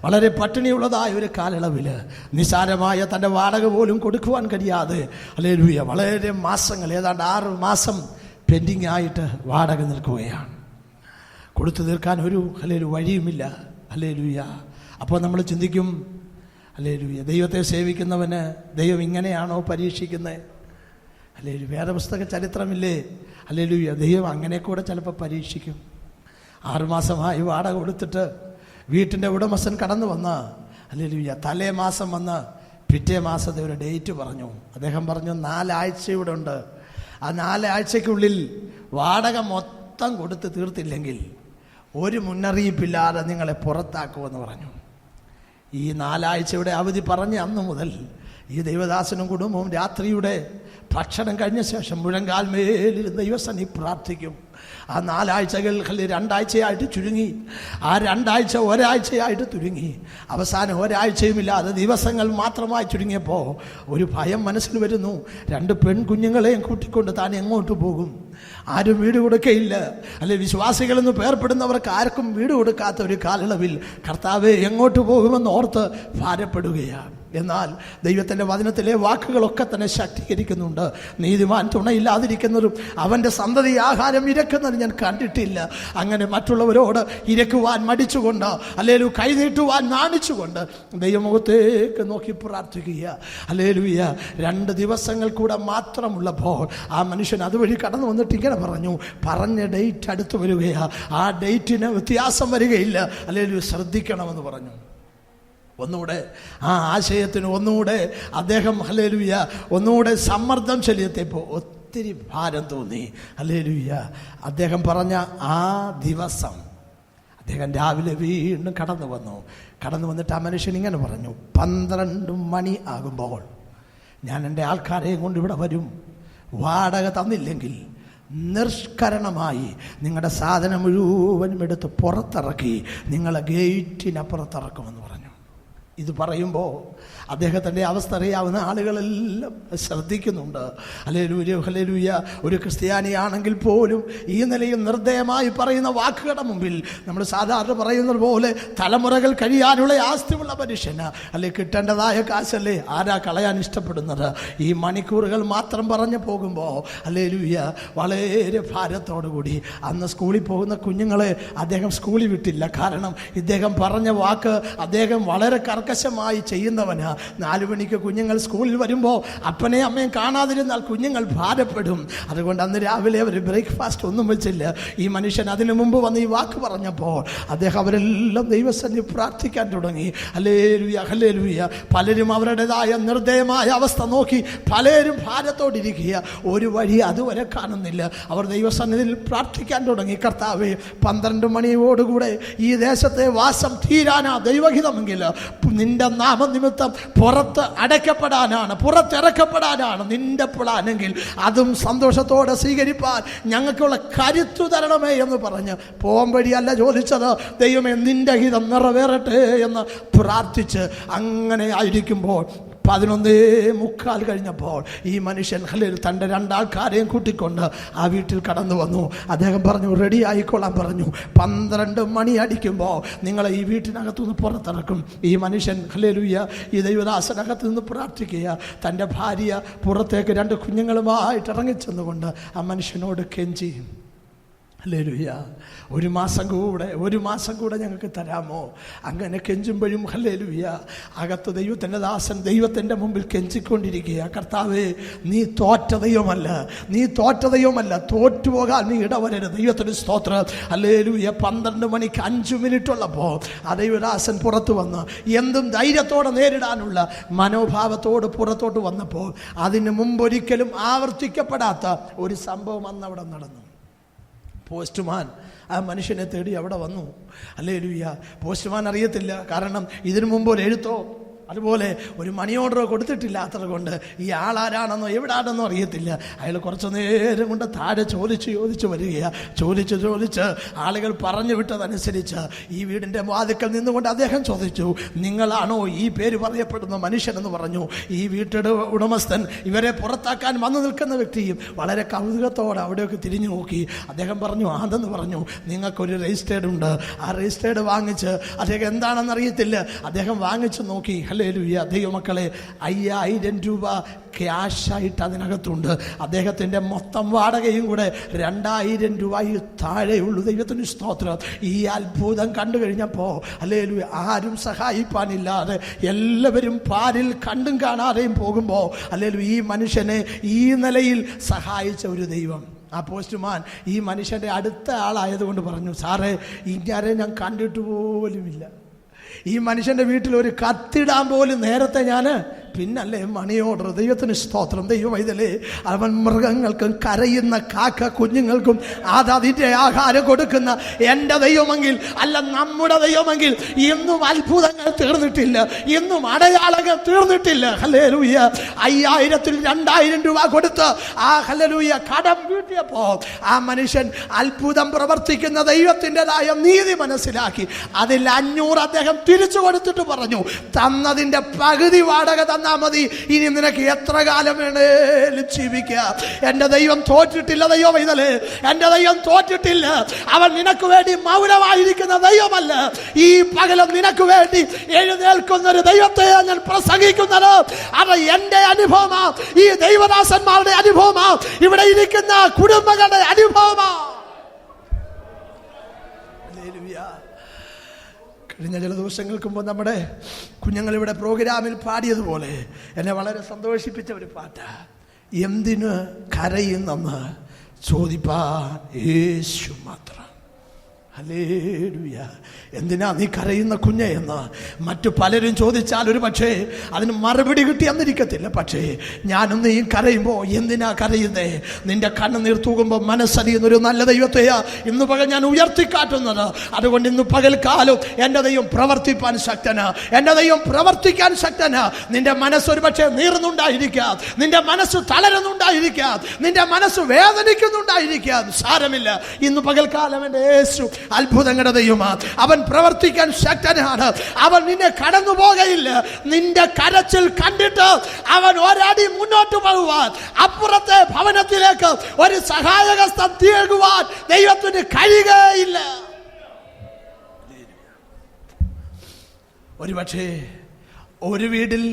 വളരെ പട്ടിണിയുള്ളതായ ഒരു കാലയളവിൽ നിസാരമായ തൻ്റെ വാടക പോലും കൊടുക്കുവാൻ കഴിയാതെ ഹല്ലേലൂയ വളരെ മാസങ്ങൾ, ഏതാണ്ട് 6 മാസം പെൻഡിങ് ആയിട്ട് വാടക നിൽക്കുകയാണ്. കൊടുത്തു തീർക്കാൻ ഒരു വഴിയുമില്ല. ഹല്ലേലൂയ. അപ്പോൾ നമ്മൾ ചിന്തിക്കും: ഹല്ലേലൂയ, ദൈവത്തെ സേവിക്കുന്നവന് ദൈവം ഇങ്ങനെയാണോ പരീക്ഷിക്കുന്നത്? ഹല്ലേലൂയ. വേറെ പുസ്തക ചരിത്രമില്ലേ? ഹല്ലേലൂയ. ദൈവം അങ്ങനെ കൂടെ ചിലപ്പോൾ പരീക്ഷിക്കും. 6 മാസമായി വാടക കൊടുത്തിട്ട് വീട്ടിൻ്റെ ഉടമസ്ഥൻ കടന്നു വന്ന് ഹല്ലേലൂയ തലേ മാസം വന്ന് പിറ്റേ മാസത്തെ ഒരു ഡേറ്റ് പറഞ്ഞു. അദ്ദേഹം പറഞ്ഞു, 4 ആഴ്ച ഇവിടെ ഉണ്ട്. ആ 4 ആഴ്ചയ്ക്കുള്ളിൽ വാടക മൊത്തം കൊടുത്ത് തീർത്തില്ലെങ്കിൽ ഒരു മുന്നറിയിപ്പില്ലാതെ നിങ്ങളെ പുറത്താക്കുമെന്ന് പറഞ്ഞു. ഈ 4 ആഴ്ചയുടെ അവധി പറഞ്ഞ് അന്ന് മുതൽ ഈ ദൈവദാസനും കുടുംബവും രാത്രിയുടെ ഭക്ഷണം കഴിഞ്ഞ ശേഷം മുഴങ്കാൽമേലിൽ ദൈവസന്നി പ്രാർത്ഥിക്കും. ആ 4 ആഴ്ചകൾ 2 ആഴ്ചയായിട്ട് ചുരുങ്ങി, ആ 2 ആഴ്ച ഒരാഴ്ചയായിട്ട് ചുരുങ്ങി, അവസാനം ഒരാഴ്ചയുമില്ലാതെ ദിവസങ്ങൾ മാത്രമായി ചുരുങ്ങിയപ്പോൾ ഒരു ഭയം മനസ്സിൽ വരുന്നു. 2 പെൺകുഞ്ഞുങ്ങളെയും കൂട്ടിക്കൊണ്ട് താൻ എങ്ങോട്ട് പോകും? ആരും വീട് കൊടുക്കയില്ല. അല്ലെ, വിശ്വാസികളെന്ന് പേർപ്പെടുന്നവർക്ക് ആർക്കും വീട് കൊടുക്കാത്ത ഒരു കാലയളവിൽ കർത്താവെ എങ്ങോട്ട് പോകുമെന്ന് ഓർത്ത് ഭാരപ്പെടുകയാണ്. എന്നാൽ ദൈവത്തിൻ്റെ വചനത്തിലെ വാക്കുകളൊക്കെ തന്നെ ശക്തീകരിക്കുന്നുണ്ട്. നീതിമാൻ തുണയില്ലാതിരിക്കുന്നതും അവൻ്റെ സന്തതി ആഹാരം ഇരക്കുന്നതും ഞാൻ കണ്ടിട്ടില്ല. അങ്ങനെ മറ്റുള്ളവരോട് ഇരക്കുവാൻ മടിച്ചുകൊണ്ട്, അല്ലേലു കൈനീട്ടുവാൻ നാണിച്ചുകൊണ്ട് ദൈവമുഖത്തേക്ക് നോക്കി പ്രാർത്ഥിക്കുക. അല്ലേലൂയ. 2 ദിവസങ്ങൾ കൂടെ മാത്രമുള്ളപ്പോൾ ആ മനുഷ്യൻ അതുവഴി കടന്നു വന്നിട്ട് ഇങ്ങനെ പറഞ്ഞു, പറഞ്ഞ ഡേറ്റ് അടുത്ത് വരികയാ, ആ ഡേറ്റിന് വ്യത്യാസം വരികയില്ല, അല്ലേലു ശ്രദ്ധിക്കണമെന്ന് പറഞ്ഞു. ഒന്നുകൂടെ ആ ആശയത്തിന് ഒന്നുകൂടെ അദ്ദേഹം ഹല്ലേലൂയ ഒന്നുകൂടെ സമ്മർദ്ദം ചെലുത്തിയപ്പോൾ ഒത്തിരി ഭാരം തോന്നി. ഹല്ലേലൂയ. അദ്ദേഹം പറഞ്ഞ ആ ദിവസം അദ്ദേഹം രാവിലെ വീണ്ടും കടന്നു വന്നിട്ട് ആ മനുഷ്യൻ ഇങ്ങനെ പറഞ്ഞു, 12 മണി ആകുമ്പോൾ ഞാൻ എൻ്റെ ആൾക്കാരെയും കൊണ്ട് ഇവിടെ വരും. വാടക തന്നില്ലെങ്കിൽ നിഷ്കരണമായി നിങ്ങളുടെ സാധനം മുഴുവനും എടുത്ത് പുറത്തിറക്കി നിങ്ങളെ ഗേറ്റിനപ്പുറത്തിറക്കുമെന്ന് പറഞ്ഞു. ഇത് പറയുമ്പോൾ അദ്ദേഹത്തിൻ്റെ അവസ്ഥ അറിയാവുന്ന ആളുകളെല്ലാം ശ്രദ്ധിക്കുന്നുണ്ട്. Hallelujah, hallelujah. ഒരു ക്രിസ്ത്യാനിയാണെങ്കിൽ പോലും ഈ നിലയിൽ നിർദ്ദയമായി പറയുന്ന വാക്കുകളുടെ മുമ്പിൽ നമ്മൾ സാധാരണ പറയുന്നത് പോലെ തലമുറകൾ കഴിയാനുള്ള ആസ്തിയുള്ള മനുഷ്യന് അല്ലെ, കിട്ടേണ്ടതായ കാശല്ലേ ആരാ കളയാൻ ഇഷ്ടപ്പെടുന്നത്? ഈ മണിക്കൂറുകൾ മാത്രം പറഞ്ഞു പോകുമ്പോൾ ഹല്ലേലൂയ വളരെ ഭാരത്തോടു കൂടി അന്ന് സ്കൂളിൽ പോകുന്ന കുഞ്ഞുങ്ങളെ അദ്ദേഹം സ്കൂളിൽ വിട്ടില്ല. കാരണം ഇദ്ദേഹം പറഞ്ഞ വാക്ക് അദ്ദേഹം വളരെ കർക്കശമായി ചെയ്യുന്നവനാ. 4 മണിക്ക് കുഞ്ഞുങ്ങൾ സ്കൂളിൽ വരുമ്പോൾ അപ്പനെയും അമ്മയും കാണാതിരുന്നാൽ കുഞ്ഞുങ്ങൾ ഭാരപ്പെടും. അതുകൊണ്ട് അന്ന് രാവിലെ അവർ ബ്രേക്ക്ഫാസ്റ്റ് ഒന്നും വെച്ചില്ല. ഈ മനുഷ്യൻ അതിനു മുമ്പ് വന്ന് ഈ വാക്ക് പറഞ്ഞപ്പോൾ അദ്ദേഹം അവരെല്ലാം ദൈവസന്നിധി പ്രാർത്ഥിക്കാൻ തുടങ്ങി. Hallelujah, hallelujah. പലരും അവരുടേതായ നിർദ്ദയമായ അവസ്ഥ നോക്കി പലരും ഭാരത്തോടിരിക്കുക. ഒരു വഴി അതുവരെ കാണുന്നില്ല. അവർ ദൈവസന്നിധിയിൽ പ്രാർത്ഥിക്കാൻ തുടങ്ങി. കർത്താവേ, 12 മണിയോടുകൂടെ ഈ ദേശത്തെ വാസം തീരാനാ ദൈവഹിതമെങ്കിൽ നിന്റെ നാമനിമിത്തം പുറത്ത് അടയ്ക്കപ്പെടാനാണ്, പുറത്തിറക്കപ്പെടാനാണ് നിന്റെ പ്ലാനെങ്കിൽ അതും സന്തോഷത്തോടെ സ്വീകരിപ്പാൻ ഞങ്ങൾക്കുള്ള കരുത്തു തരണമേ എന്ന് പറഞ്ഞ് പോകുമ്പടിയല്ല ചോദിച്ചത്, ദൈവമേ നിന്റെ ഹിതം നിറവേറട്ടെ എന്ന് പ്രാർത്ഥിച്ച് അങ്ങനെ ആയിരിക്കുമ്പോൾ 11:45 കഴിഞ്ഞപ്പോൾ ഈ മനുഷ്യൻ തൻ്റെ 2 ആൾക്കാരെയും കൂട്ടിക്കൊണ്ട് ആ വീട്ടിൽ കടന്നു വന്നു. അദ്ദേഹം പറഞ്ഞു, റെഡി ആയിക്കോളാൻ പറഞ്ഞു. 12 മണി അടിക്കുമ്പോൾ നിങ്ങളെ ഈ വീട്ടിനകത്തുനിന്ന് പുറത്തിറക്കും. ഈ മനുഷ്യൻ ഹല്ലേലൂയ ഈ ദൈവദാസനകത്ത് നിന്ന് പ്രാർത്ഥിക്കുക. തൻ്റെ ഭാര്യ പുറത്തേക്ക് 2 കുഞ്ഞുങ്ങളുമായിട്ട് ഇറങ്ങിച്ചെന്നുകൊണ്ട് ആ മനുഷ്യനോട് കെഞ്ചി, ഹല്ലേലൂയ, ഒരു മാസം കൂടെ ഞങ്ങൾക്ക് തരാമോ? അങ്ങനെ കെഞ്ചുമ്പോഴും ഹല്ലേലൂയ അകത്ത് ദൈവത്തിൻ്റെ ദാസൻ ദൈവത്തിൻ്റെ മുമ്പിൽ കെഞ്ചിക്കൊണ്ടിരിക്കുക. കർത്താവേ, നീ തോറ്റ ദൈവമല്ല, തോറ്റുപോകാൻ നീ ഇടവരരുത്. ദൈവത്തിന് സ്തോത്രം. ഹല്ലേലൂയ. 12 മണിക്ക് 5 മിനിറ്റ് ഉള്ളപ്പോൾ ആ ദൈവദാസൻ പുറത്തു വന്ന് എന്തും ധൈര്യത്തോടെ നേരിടാനുള്ള മനോഭാവത്തോട് പുറത്തോട്ട് വന്നപ്പോൾ അതിന് മുമ്പൊരിക്കലും ആവർത്തിക്കപ്പെടാത്ത ഒരു സംഭവം അന്ന് അവിടെ നടന്നു. പോസ്റ്റ്മാൻ ആ മനുഷ്യനെ തേടി അവിടെ വന്നു. ഹല്ലേലൂയ. പോസ്റ്റ്മാൻ അറിയത്തില്ല, കാരണം ഇതിനു മുമ്പ് ഒരു എഴുത്തോ അതുപോലെ ഒരു മണി ഓർഡറോ കൊടുത്തിട്ടില്ലാത്തത് കൊണ്ട് ഈ ആളാരാണെന്നോ എവിടാണെന്നോ അറിയത്തില്ല. അയാൾ കുറച്ചു നേരം കൊണ്ട് താഴെ ചോദിച്ച് വരികയാണ്. ചോദിച്ച് ആളുകൾ പറഞ്ഞു വിട്ടതനുസരിച്ച് ഈ വീടിൻ്റെ വാതിക്കൽ നിന്നുകൊണ്ട് അദ്ദേഹം ചോദിച്ചു, നിങ്ങളാണോ ഈ പേര് പറയപ്പെടുന്ന മനുഷ്യനെന്ന് പറഞ്ഞു. ഈ വീട്ടിൻ്റെ ഉടമസ്ഥൻ ഇവരെ പുറത്താക്കാൻ വന്നു നിൽക്കുന്ന വ്യക്തിയും വളരെ കൗതുകത്തോടെ അവിടെയൊക്കെ തിരിഞ്ഞു നോക്കി. അദ്ദേഹം പറഞ്ഞു, അതെന്ന് പറഞ്ഞു, നിങ്ങൾക്കൊരു രജിസ്റ്റേർഡ് ഉണ്ട്. ആ രജിസ്റ്റേർഡ് വാങ്ങിച്ച് അദ്ദേഹം എന്താണെന്ന് അറിയത്തില്ല, അദ്ദേഹം വാങ്ങിച്ച് നോക്കി. ഹല്ലേലൂയ. ദൈവമക്കളെ, 5000 രൂപ ക്യാഷായിട്ട് അതിനകത്തുണ്ട്. അദ്ദേഹത്തിൻ്റെ മൊത്തം വാടകയും കൂടെ 2000 രൂപയിൽ താഴെയുള്ളൂ. ദൈവത്തിന് സ്തോത്രം. ഈ അത്ഭുതം കണ്ടു കഴിഞ്ഞപ്പോൾ ഹല്ലേലൂയ ആരും സഹായിപ്പാനില്ലാതെ എല്ലാവരും പാരിൽ കണ്ടും കാണാതെയും പോകുമ്പോൾ ഹല്ലേലൂയ ഈ മനുഷ്യനെ ഈ നിലയിൽ സഹായിച്ച ഒരു ദൈവം. ആ പോസ്റ്റ്മാൻ ഈ മനുഷ്യൻ്റെ അടുത്ത ആളായതുകൊണ്ട് പറഞ്ഞു, സാറേ, ഇങ്ങനെ ഞാൻ കണ്ടിട്ട് പോലുമില്ല. ഈ മനുഷ്യൻ്റെ വീട്ടിൽ ഒരു കത്തിടാൻ പോലും നേരത്തെ ഞാൻ പിന്നല്ലേ മണി ഓർഡർ. ദൈവത്തിന് സ്തോത്രം. ദൈവവൈതലേ, അവൻ മൃഗങ്ങൾക്കും കരയുന്ന കാക്ക കുഞ്ഞുങ്ങൾക്കും അതിൻ്റെ ആഹാരം കൊടുക്കുന്ന എൻ്റെ ദൈവമെങ്കിൽ, അല്ല നമ്മുടെ ദൈവമെങ്കിൽ, ഇന്നും അത്ഭുതങ്ങൾ തീർന്നിട്ടില്ല, ഇന്നും അടയാളങ്ങൾ തീർന്നിട്ടില്ല. ഹല്ലേലൂയ. 5000-ൽ 2000 രൂപ കൊടുത്ത് ആ ഹല്ലേലൂയ കടം വീട്ടിയപ്പോ ആ മനുഷ്യൻ അത്ഭുതം പ്രവർത്തിക്കുന്ന ദൈവത്തിൻ്റെതായ നീതി മനസ്സിലാക്കി അതിൽ 500 അദ്ദേഹം തിരിച്ചു കൊടുത്തിട്ട് പറഞ്ഞു, തന്നതിൻ്റെ പകുതി വാടക തന്നാ മതി, ഇനി നിനക്ക് എത്ര കാലം വേണേലും ജീവിക്കാം. എൻ്റെ ദൈവം തോറ്റിട്ടില്ല. ദൈവം ഇതല്ലേ, എൻ്റെ ദൈവം തോറ്റിട്ടില്ല. അവൻ നിനക്ക് വേണ്ടി മൗനമായിരിക്കുന്ന ദൈവമല്ല. ഈ പകലും നിനക്ക് വേണ്ടി എഴുന്നേൽക്കുന്ന ഒരു ദൈവത്തെ ഞാൻ പ്രസംഗിക്കുന്നത്. അത് എൻ്റെ അനുഭവമാ, ഈ ദൈവദാസന്മാരുടെ അനുഭവമാ, ഇവിടെ ഇരിക്കുന്ന കുടുംബങ്ങളുടെ അനുഭവമാ. കഴിഞ്ഞ ചില ദിവസങ്ങൾക്ക് മുമ്പ് നമ്മുടെ കുഞ്ഞുങ്ങൾ ഇവിടെ പ്രോഗ്രാമിൽ പാടിയതുപോലെ എന്നെ വളരെ സന്തോഷിപ്പിച്ച ഒരു പാട്ട്. എന്തിന് കരയുന്നെന്ന് ചോദിപ്പാൻ യേശു മാത്രം. ഹല്ലേലൂയ. എന്തിനാ നീ കരയുന്ന കുഞ്ഞെ എന്ന് മറ്റു പലരും ചോദിച്ചാൽ ഒരു പക്ഷേ അതിന് മറുപടി കിട്ടിയെന്നിരിക്കത്തില്ല. പക്ഷേ ഞാനും നീ കരയുമ്പോൾ എന്തിനാ കരയുന്നേ? നിന്റെ കണ്ണുനീർ തൂകുമ്പോൾ മനസ്സറിയുന്നൊരു നല്ല ദൈവത്തെയാ ഇന്ന് പകൽ ഞാൻ ഉയർത്തിക്കാട്ടുന്നത്. അതുകൊണ്ട് ഇന്ന് പകൽക്കാലം എൻ്റെ ദൈവം പ്രവർത്തിപ്പാൻ ശക്തനാ, എൻ്റെ ദൈവം പ്രവർത്തിക്കാൻ ശക്തനാ. നിന്റെ മനസ്സ് ഒരു പക്ഷേ നീറുന്നുണ്ടായിരിക്കാം, നിന്റെ മനസ്സ് തളരുന്നുണ്ടായിരിക്കാം, നിന്റെ മനസ്സ് വേദനിക്കുന്നുണ്ടായിരിക്കാം. സാരമില്ല, ഇന്ന് പകൽക്കാലം എൻ്റെ യേശു അത്ഭുതങ്ങളുടെ ദൈവമാ. അവൻ പ്രവർത്തിക്കാൻ ശക്തനാണ്. അവൻ നിന്നെ കടന്നു പോകയില്ല. നിന്റെ കരച്ചിൽ കണ്ടിട്ട് അവൻ ഒരടി മുന്നോട്ട് പോകുവാൻ, അപ്പുറത്തെ ഭവനത്തിലേക്ക് ഒരു സഹായകസ്ഥം തീർക്കുവാൻ ദൈവത്തിന് കഴിയുകയില്ല. ഒരുപക്ഷേ ഒരു വീട്ടിൽ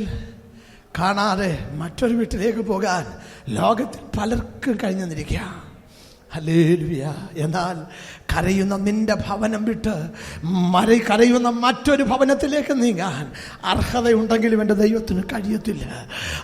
കാണാതെ മറ്റൊരു വീട്ടിലേക്ക് പോകാൻ ലോകത്തിൽ പലർക്കും കഴിഞ്ഞെന്നിരിക്കാം. ഹല്ലേലൂയ. എന്നാൽ കരയുന്ന നിന്റെ ഭവനം വിട്ട് കരയുന്ന മറ്റൊരു ഭവനത്തിലേക്ക് നീങ്ങാൻ അർഹതയുണ്ടെങ്കിലും എൻ്റെ ദൈവത്തിന് കഴിയത്തില്ല.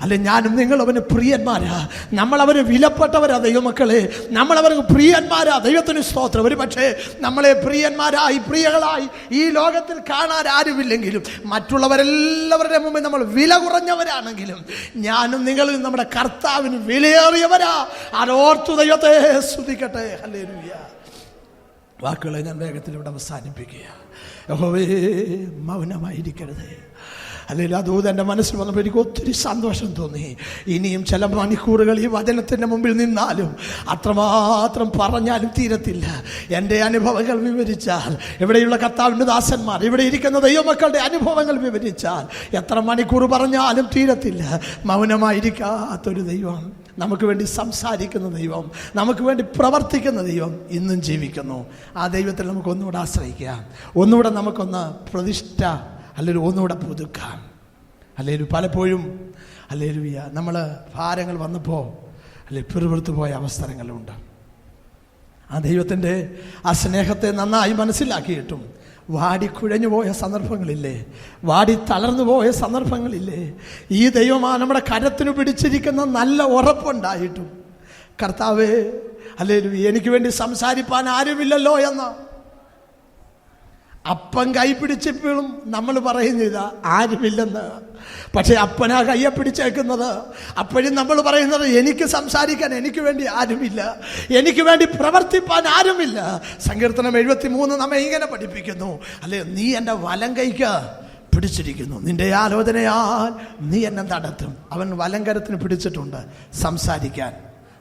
അല്ലെ, ഞാനും നിങ്ങളവന് പ്രിയന്മാരാ, നമ്മളവന് വിലപ്പെട്ടവരാ ദൈവമക്കളെ, നമ്മളവർക്ക് പ്രിയന്മാരാ. ദൈവത്തിന് സ്തോത്രം. ഒരു പക്ഷേ നമ്മളെ പ്രിയന്മാരായി പ്രിയകളായി ഈ ലോകത്തിൽ കാണാൻ ആരുമില്ലെങ്കിലും, മറ്റുള്ളവരെല്ലാവരുടെ മുമ്പിൽ നമ്മൾ വില കുറഞ്ഞവരാണെങ്കിലും, ഞാനും നിങ്ങളും നമ്മുടെ കർത്താവിന് വിലയേറിയവരാ. അതോർത്തു ദൈവത്തെ സ്തുതിക്കട്ടെ. ഹല്ലേലൂയ. വാക്കുകളെ ഞാൻ വേഗത്തിൽ ഇവിടെ അവസാനിപ്പിക്കുക. യഹോവേ, മൗനമായിരിക്കരുത്. അല്ലെങ്കിൽ ആ ദൂത് എൻ്റെ മനസ്സിൽ വന്നപ്പോൾ എനിക്ക് ഒത്തിരി സന്തോഷം തോന്നി. ഇനിയും ചില മണിക്കൂറുകൾ ഈ വചനത്തിൻ്റെ മുമ്പിൽ നിന്നാലും അത്രമാത്രം പറഞ്ഞാലും തീരത്തില്ല. എൻ്റെ അനുഭവങ്ങൾ വിവരിച്ചാൽ, ഇവിടെയുള്ള കർത്താവിൻ്റെ ദാസന്മാർ, ഇവിടെ ഇരിക്കുന്ന ദൈവമക്കളുടെ അനുഭവങ്ങൾ വിവരിച്ചാൽ എത്ര മണിക്കൂർ പറഞ്ഞാലും തീരത്തില്ല. മൗനമായിരിക്കാത്തൊരു ദൈവം, നമുക്ക് വേണ്ടി സംസാരിക്കുന്ന ദൈവം, നമുക്ക് വേണ്ടി പ്രവർത്തിക്കുന്ന ദൈവം ഇന്നും ജീവിക്കുന്നു. ആ ദൈവത്തിൽ നമുക്ക് ഒന്നുകൂടെ ആശ്രയിക്കാം, ഒന്നുകൂടെ നമുക്കൊന്ന് പ്രതിഷ്ഠ അല്ലെങ്കിൽ ഒന്നുകൂടെ പുതുക്കാം. അല്ലെങ്കിൽ പലപ്പോഴും ഹല്ലേലൂയ നമ്മൾ ഭാരങ്ങൾ വന്നപ്പോൾ അല്ലെങ്കിൽ പിറുപിറുത്തു പോയ അവസരങ്ങളുണ്ട്. ആ ദൈവത്തിൻ്റെ ആ സ്നേഹത്തെ നന്നായി മനസ്സിലാക്കിയിട്ടും വാടിക്കുഴഞ്ഞു പോയ സന്ദർഭങ്ങളില്ലേ, വാടി തളർന്നു പോയ സന്ദർഭങ്ങളില്ലേ, ഈ ദൈവമാ നമ്മുടെ കരത്തിന് പിടിച്ചിരിക്കുന്ന നല്ല ഉറപ്പുണ്ടായിട്ടും കർത്താവേ ഹല്ലേലൂയ എനിക്ക് വേണ്ടി സംസാരിപ്പാൻ ആരുമില്ലല്ലോ എന്ന് അപ്പം കൈ പിടിച്ചപ്പോഴും നമ്മൾ പറയുന്നില്ല ആരുമില്ലെന്ന്. പക്ഷെ അപ്പനാ കയ്യെ പിടിച്ചേക്കുന്നത്. അപ്പോഴും നമ്മൾ പറയുന്നത് എനിക്ക് സംസാരിക്കാൻ എനിക്ക് വേണ്ടി ആരുമില്ല, എനിക്ക് വേണ്ടി പ്രവർത്തിപ്പാൻ ആരുമില്ല. സങ്കീർത്തനം 73 നമ്മെ ഇങ്ങനെ പഠിപ്പിക്കുന്നു, അല്ലേ, നീ എൻ്റെ വലം കൈക്ക് പിടിച്ചിരിക്കുന്നു, നിന്റെ ആലോചനയാൽ നീ എന്നെ നടത്തും. അവൻ വലങ്കരത്തിന് പിടിച്ചിട്ടുണ്ട് സംസാരിക്കാൻ.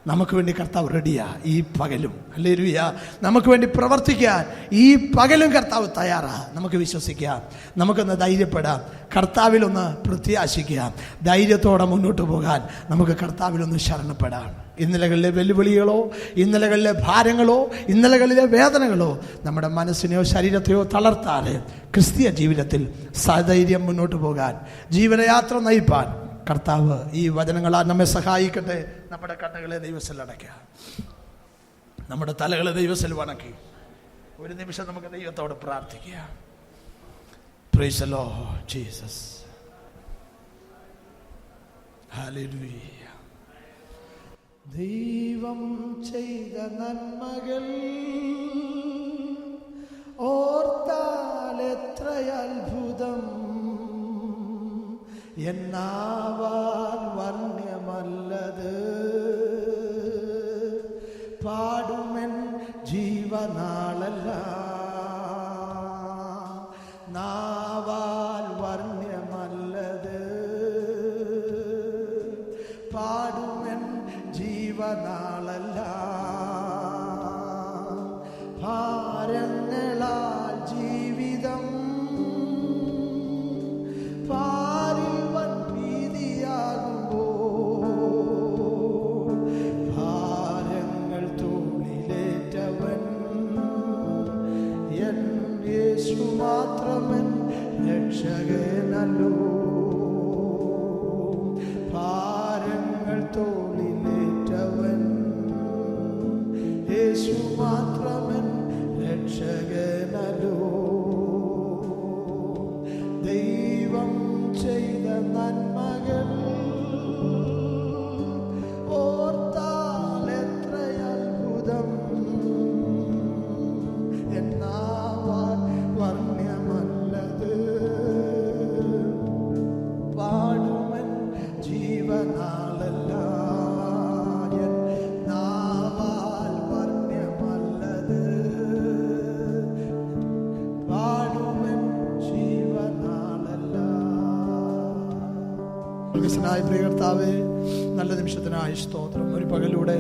നമുക്ക് വേണ്ടി കർത്താവ് റെഡിയാ ഈ പകലും. ഹല്ലേലൂയ. നമുക്ക് വേണ്ടി പ്രവർത്തിക്കാൻ ഈ പകലും കർത്താവ് തയ്യാറാ. നമുക്ക് വിശ്വസിക്കാം, നമുക്കൊന്ന് ധൈര്യപ്പെടാം, കർത്താവിലൊന്ന് പ്രത്യാശിക്കാം, ധൈര്യത്തോടെ മുന്നോട്ട് പോകാൻ നമുക്ക് കർത്താവിലൊന്ന് ശരണപ്പെടാം. ഇന്നലകളിലെ വെല്ലുവിളികളോ, ഇന്നലകളിലെ ഭാരങ്ങളോ, ഇന്നലകളിലെ വേദനകളോ നമ്മുടെ മനസ്സിനെയോ ശരീരത്തെയോ തളർത്താതെ ക്രിസ്തീയ ജീവിതത്തിൽ സധൈര്യം മുന്നോട്ട് പോകാൻ, ജീവനയാത്ര നയിപ്പാൻ കർത്താവ് ഈ വചനങ്ങളാൽ നമ്മെ സഹായിക്കട്ടെ. നമ്മുടെ കണ്ണുകളെ ദൈവത്തിൽ അടയ്ക്കുക, നമ്മുടെ തലകളെ ദൈവത്തിൽ വണക്കി ഒരു നിമിഷം നമുക്ക് ദൈവത്തോട് പ്രാർത്ഥിക്കുക. Price the Lord Jesus. Hallelujah. ദൈവം ചെയ്ത നന്മകൾ ഓർത്താൽ എത്ര അത്ഭുതം, എന്നാവാൻ വർണ്ണ്യമല്ലത് പാടുമെൻ ജീവനാളല്ല നാവാൽ വർണ്ണ്യമല്ലത് പാടുമെൻ ജീവനാളല്ല ഭാരങ്ങളാൽ ജീവിതം പാരിൽ വൻ ഭീതിയാകുമ്പോ ഭാരങ്ങൾ തോളിലേറ്റവൻ എൻ യേശു മാത്രമൻ രക്ഷകനല്ലോ ഭാരങ്ങൾ തോളിലേറ്റവൻ യേശു മാത്രമൻ രക്ഷകനല്ലോ ദൈവം ചെയ്ത നന്മകൾ ഓർത്താൽ എത്ര അത്ഭുതം എന്നാവാൻ വർണ്ണ്യമല്ലത് പാടുമൻ ജീവനാളല്ല നാവാൽ വർണ്ണ്യമല്ലത് പാടുമൻ ജീവനാളല്ല. പ്രിയ കർത്താവേ, നല്ല നിമിഷത്തിനായി സ്തോത്രം. ഒരു പകലൂടെ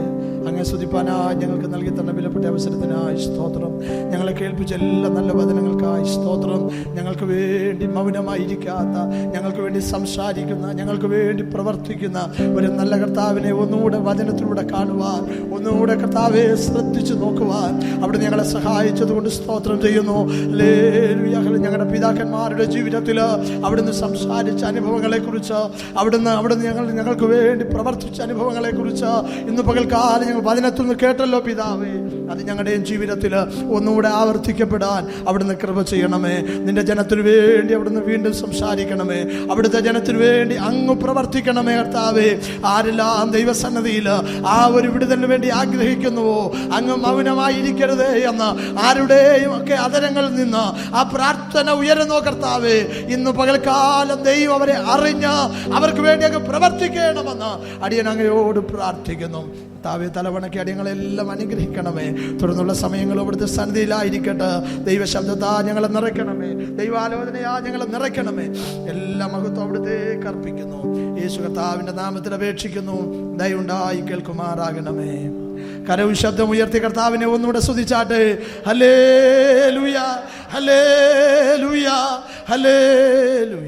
അങ്ങേ സ്തുതിപ്പാനായി ഞങ്ങൾക്ക് നൽകി തന്ന വിലപ്പെട്ട അവസരത്തിനായി സ്തോത്രം. ഞങ്ങളെ കേൾപ്പിച്ച എല്ലാ നല്ല വചനങ്ങൾക്കായി സ്തോത്രം. ഞങ്ങൾക്ക് വേണ്ടി മൗനമായിരിക്കാത്ത, ഞങ്ങൾക്ക് വേണ്ടി സംസാരിക്കുന്ന, ഞങ്ങൾക്ക് വേണ്ടി പ്രവർത്തിക്കുന്ന ഒരു നല്ല കർത്താവിനെ ഒന്നുകൂടെ വചനത്തിലൂടെ കാണുവാൻ, ഒന്നുകൂടെ കർത്താവെ ശ്രദ്ധിച്ചു നോക്കുവാൻ അവിടെ ഞങ്ങളെ സഹായിച്ചതുകൊണ്ട് സ്തോത്രം ചെയ്യുന്നു. ഹല്ലേലൂയ. ഞങ്ങളുടെ പിതാക്കന്മാരുടെ ജീവിതത്തിൽ അവിടുന്ന് സംസാരിച്ച അനുഭവങ്ങളെക്കുറിച്ച്, അവിടുന്ന് ഞങ്ങൾക്ക് വേണ്ടി പ്രവർത്തിച്ച അനുഭവങ്ങളെക്കുറിച്ച് ഇന്ന് പകൽക്കാലം ഞങ്ങൾ വചനത്തിൽ നിന്ന് കേട്ടല്ലോ പിതാവേ. അത് ഞങ്ങളുടെയും ജീവിതത്തിൽ ഒന്നുകൂടെ ആവർത്തിക്കപ്പെടാൻ അവിടുന്ന് കൃപ ചെയ്യണമേ. നിന്റെ ജനത്തിനു വേണ്ടി അവിടുന്ന് വീണ്ടും സംസാരിക്കണമേ. അവിടുത്തെ ജനത്തിനു വേണ്ടി അങ്ങ് പ്രവർത്തിക്കണമേ കർത്താവേ. ആരെല്ലാം ദൈവസന്നിധിയിൽ ആ ഒരു വിടുതലിന് വേണ്ടി ആഗ്രഹിക്കുന്നുവോ അങ്ങ് മൗനമായിരിക്കരുതേ എന്ന് ആരുടെയും ഒക്കെ അതരങ്ങളിൽ നിന്ന് ആ പ്രാർത്ഥന ഉയരുന്നോ കർത്താവേ. ഇന്ന് പകൽക്കാലം ദൈവം അവരെ അറിഞ്ഞ് അവർക്ക് വേണ്ടി അങ്ങ് പ്രവർത്തിക്കണമെന്ന് അടിയൻ അങ്ങയോട് പ്രാർത്ഥിക്കുന്നു. കർത്താവേ, തലവണയ്ക്ക് അടിയങ്ങളെല്ലാം അനുഗ്രഹിക്കണമേ. തുടർന്നുള്ള സമയങ്ങൾ അവിടുത്തെ സന്നിധിയിലായിരിക്കട്ടെ. ദൈവശബ്ദത്താ ഞങ്ങളെ നിറയ്ക്കണമേ, ദൈവാലോചനയാ ഞങ്ങളെ നിറയ്ക്കണമേ. എല്ലാ മഹത്വം അവിടുത്തേക്ക് അർപ്പിക്കുന്നു. യേശു കർത്താവിന്റെ നാമത്തിൽ അപേക്ഷിക്കുന്നു. ദയവുണ്ടായി കേൾക്കുമാറാകണമേ. കരവും ശബ്ദം ഉയർത്തി കർത്താവിനെ ഒന്നുകൂടെ സ്തുതിച്ചാട്ടെ. ഹല്ലേലൂയ, ഹല്ലേലൂയ, ഹല്ലേലൂയ.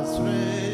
Astray